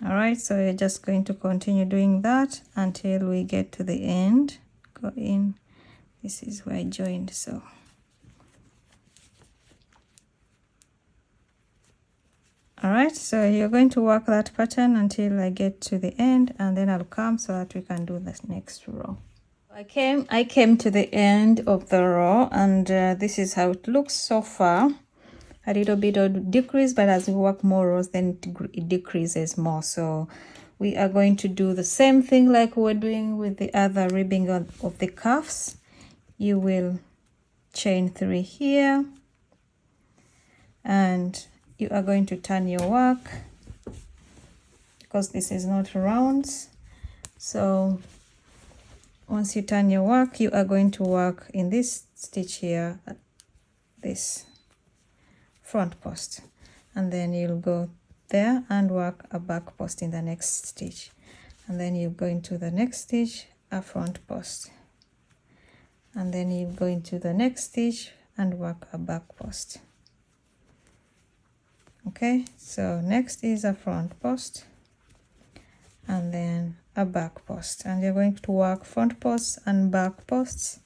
All right, so you're just going to continue doing that until we get to the end. Go in, this is where I joined. So all right, so you're going to work that pattern until I get to the end, and then I'll come so that we can do this next row. I came to the end of the row, and this is how it looks so far. A little bit of decrease, but as we work more rows, then it decreases more. So we are going to do the same thing like we're doing with the other ribbing of the cuffs. You will chain 3 here, and you are going to turn your work, because this is not rounds. So once you turn your work, you are going to work in this stitch here, this front post, and then you'll go there and work a back post in the next stitch, and then you go into the next stitch, a front post, and then you go into the next stitch and work a back post. Okay, so next is a front post and then a back post, and you're going to work front posts and back posts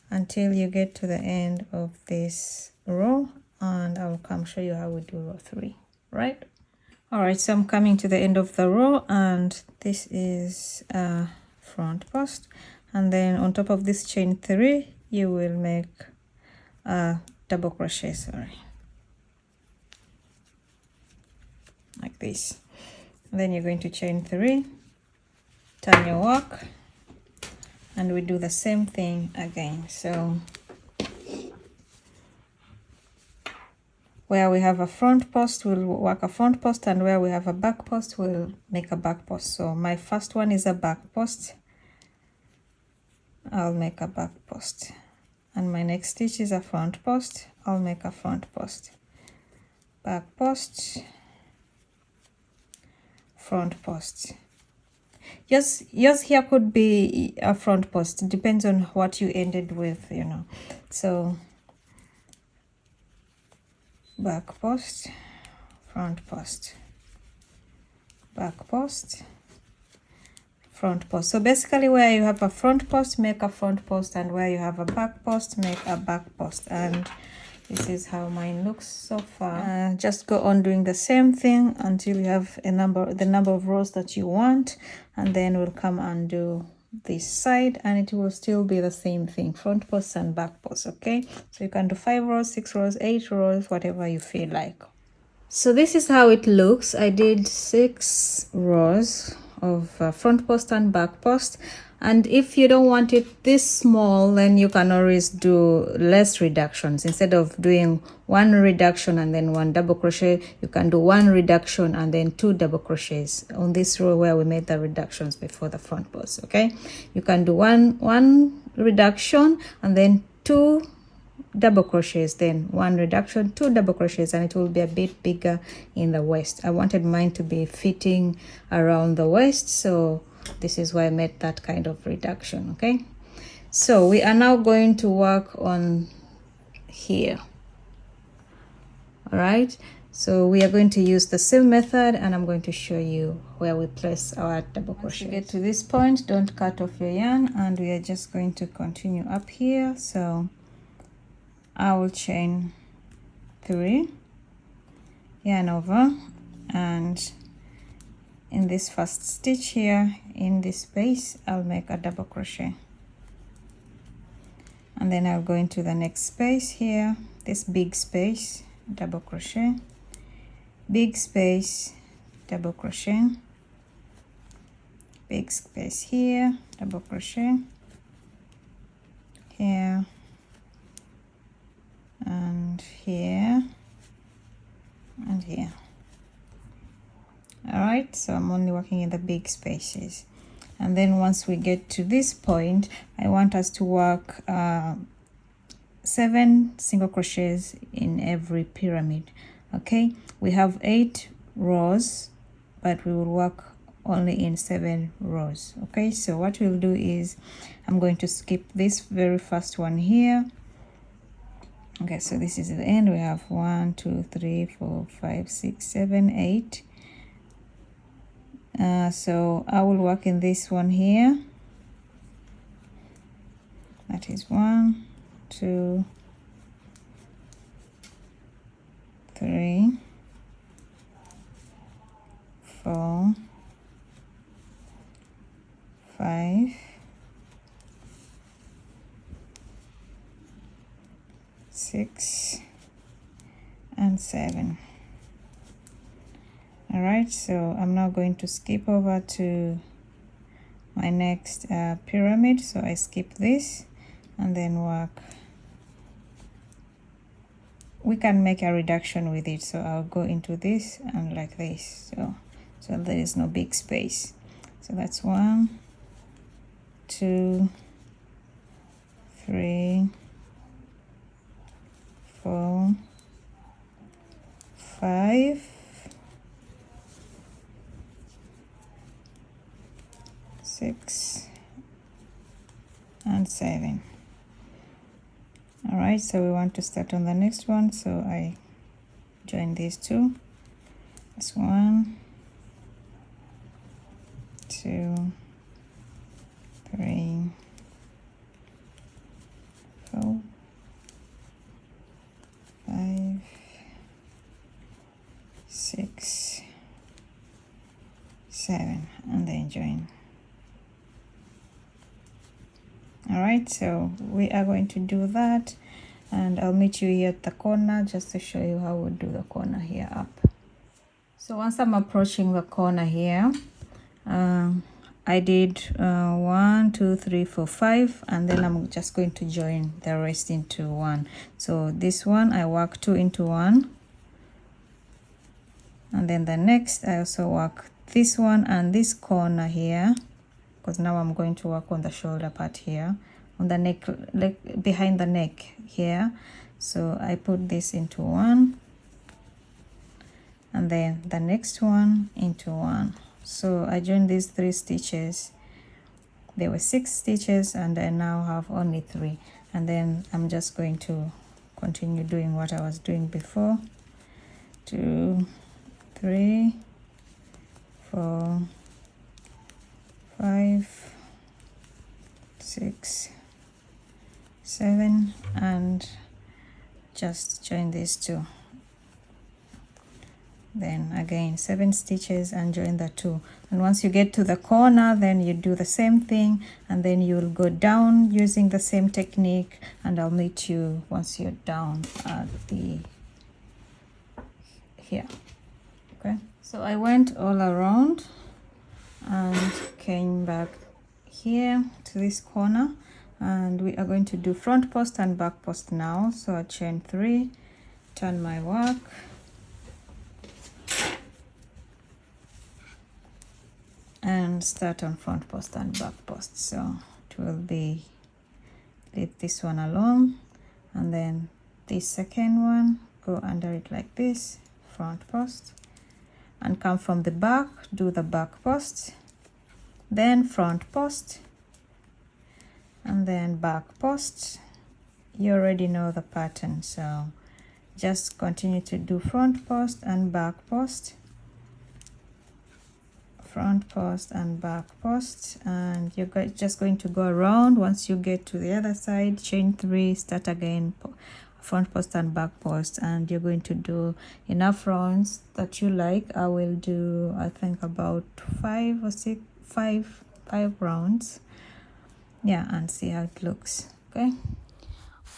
until you get to the end of this row, and I will come show you how we do row 3, right? All right, so I'm coming to the end of the row, and this is a front post, and then on top of this chain 3 you will make a double crochet, like this. And then you're going to chain 3, turn your work, and we do the same thing again. So where we have a front post, we'll work a front post, and where we have a back post, we'll make a back post. So my first one is a back post. I'll make a back post. And my next stitch is a front post. I'll make a front post. Back post. Front post. Yours here could be a front post. It depends on what you ended with, you know. So back post, front post, back post, front post. So basically where you have a front post, make a front post, and where you have a back post, make a back post. And this is how mine looks so far. Just go on doing the same thing until you have the number of rows that you want, and then we'll come and do this side, and it will still be the same thing, front post and back post. Okay, so you can do 5 rows, 6 rows, 8 rows, whatever you feel like. So this is how it looks. I did 6 rows of front post and back post, and if you don't want it this small, then you can always do less reductions. Instead of doing 1 reduction and then 1 double crochet, you can do 1 reduction and then 2 double crochets on this row where we made the reductions before the front post. Okay, you can do one reduction and then 2 double crochets, then 1 reduction, 2 double crochets, and it will be a bit bigger in the waist. I wanted mine to be fitting around the waist, so this is why I made that kind of reduction. Okay, so we are now going to work on here. All right, so we are going to use the same method, and I'm going to show you where we place our double crochet. Once you get to this point, don't cut off your yarn, and we are just going to continue up here. So I will chain 3, yarn over, and in this first stitch here in this space I'll make a double crochet, and then I'll go into the next space here, this big space, double crochet, big space, double crochet, big space here, double crochet here and here and here. All right, so I'm only working in the big spaces, and then once we get to this point, I want us to work 7 single crochets in every pyramid. Okay, we have 8 rows, but we will work only in 7 rows. Okay, so what we'll do is I'm going to skip this very first one here. Okay, so this is the end. We have 1 2 3 4 5 6 7 8. So I will work in this one here. That is 1 2 3 4 5 6 and 7. All right, so I'm now going to skip over to my next pyramid. So I skip this and then work. We can make a reduction with it, so I'll go into this and like this, so there is no big space. So that's 1 2 3 4 5 6 and 7. All right, so we want to start on the next one, so I join these 2. That's 1 2 3 4 5 6 7, and then join. All right, so we are going to do that, and I'll meet you here at the corner just to show you how we do the corner here up. So once I'm approaching the corner here, I did 1 2 3 4 5, and then I'm just going to join the rest into one. So this one I work 2 into 1, and then the next I also work this one and this corner here, because now I'm going to work on the shoulder part here, on the neck, like behind the neck here. So I put this into 1, and then the next one into 1. So I joined these 3 stitches. There were 6 stitches, and I now have only 3. And then I'm just going to continue doing what I was doing before. 2 3 4 5 6 7, and just join these 2. Then again 7 stitches and join the 2. And once you get to the corner, then you do the same thing, and then you'll go down using the same technique, and I'll meet you once you're down at the here. Okay, so I went all around and came back here to this corner, and we are going to do front post and back post now. So I chain 3, turn my work, and start on front post and back post. So it will be, leave this one alone, and then this second one, go under it like this, front post, and come from the back, do the back post, then front post, and then back post. You already know the pattern, so just continue to do front post and back post, front post and back post, and you're just going to go around. Once you get to the other side, chain 3, start again, front post and back post, and you're going to do enough rounds that you like. I will do, I think, about 5 or 6, 5 rounds, yeah, and see how it looks. Okay.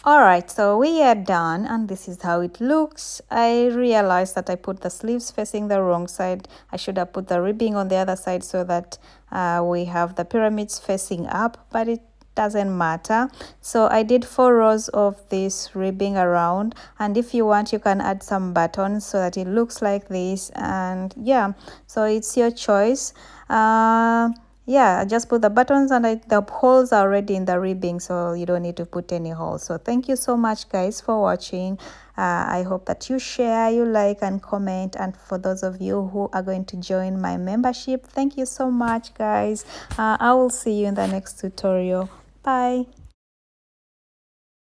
All right, so we are done, and this is how it looks. I realized that I put the sleeves facing the wrong side. I should have put the ribbing on the other side so that we have the pyramids facing up, but it doesn't matter. So I did 4 rows of this ribbing around, and if you want, you can add some buttons so that it looks like this. And yeah, so it's your choice. Yeah, I just put the buttons, and the holes are already in the ribbing, so you don't need to put any holes. So thank you so much, guys, for watching. I hope that you share, you like, and comment. And for those of you who are going to join my membership, thank you so much, guys. I will see you in the next tutorial. Bye.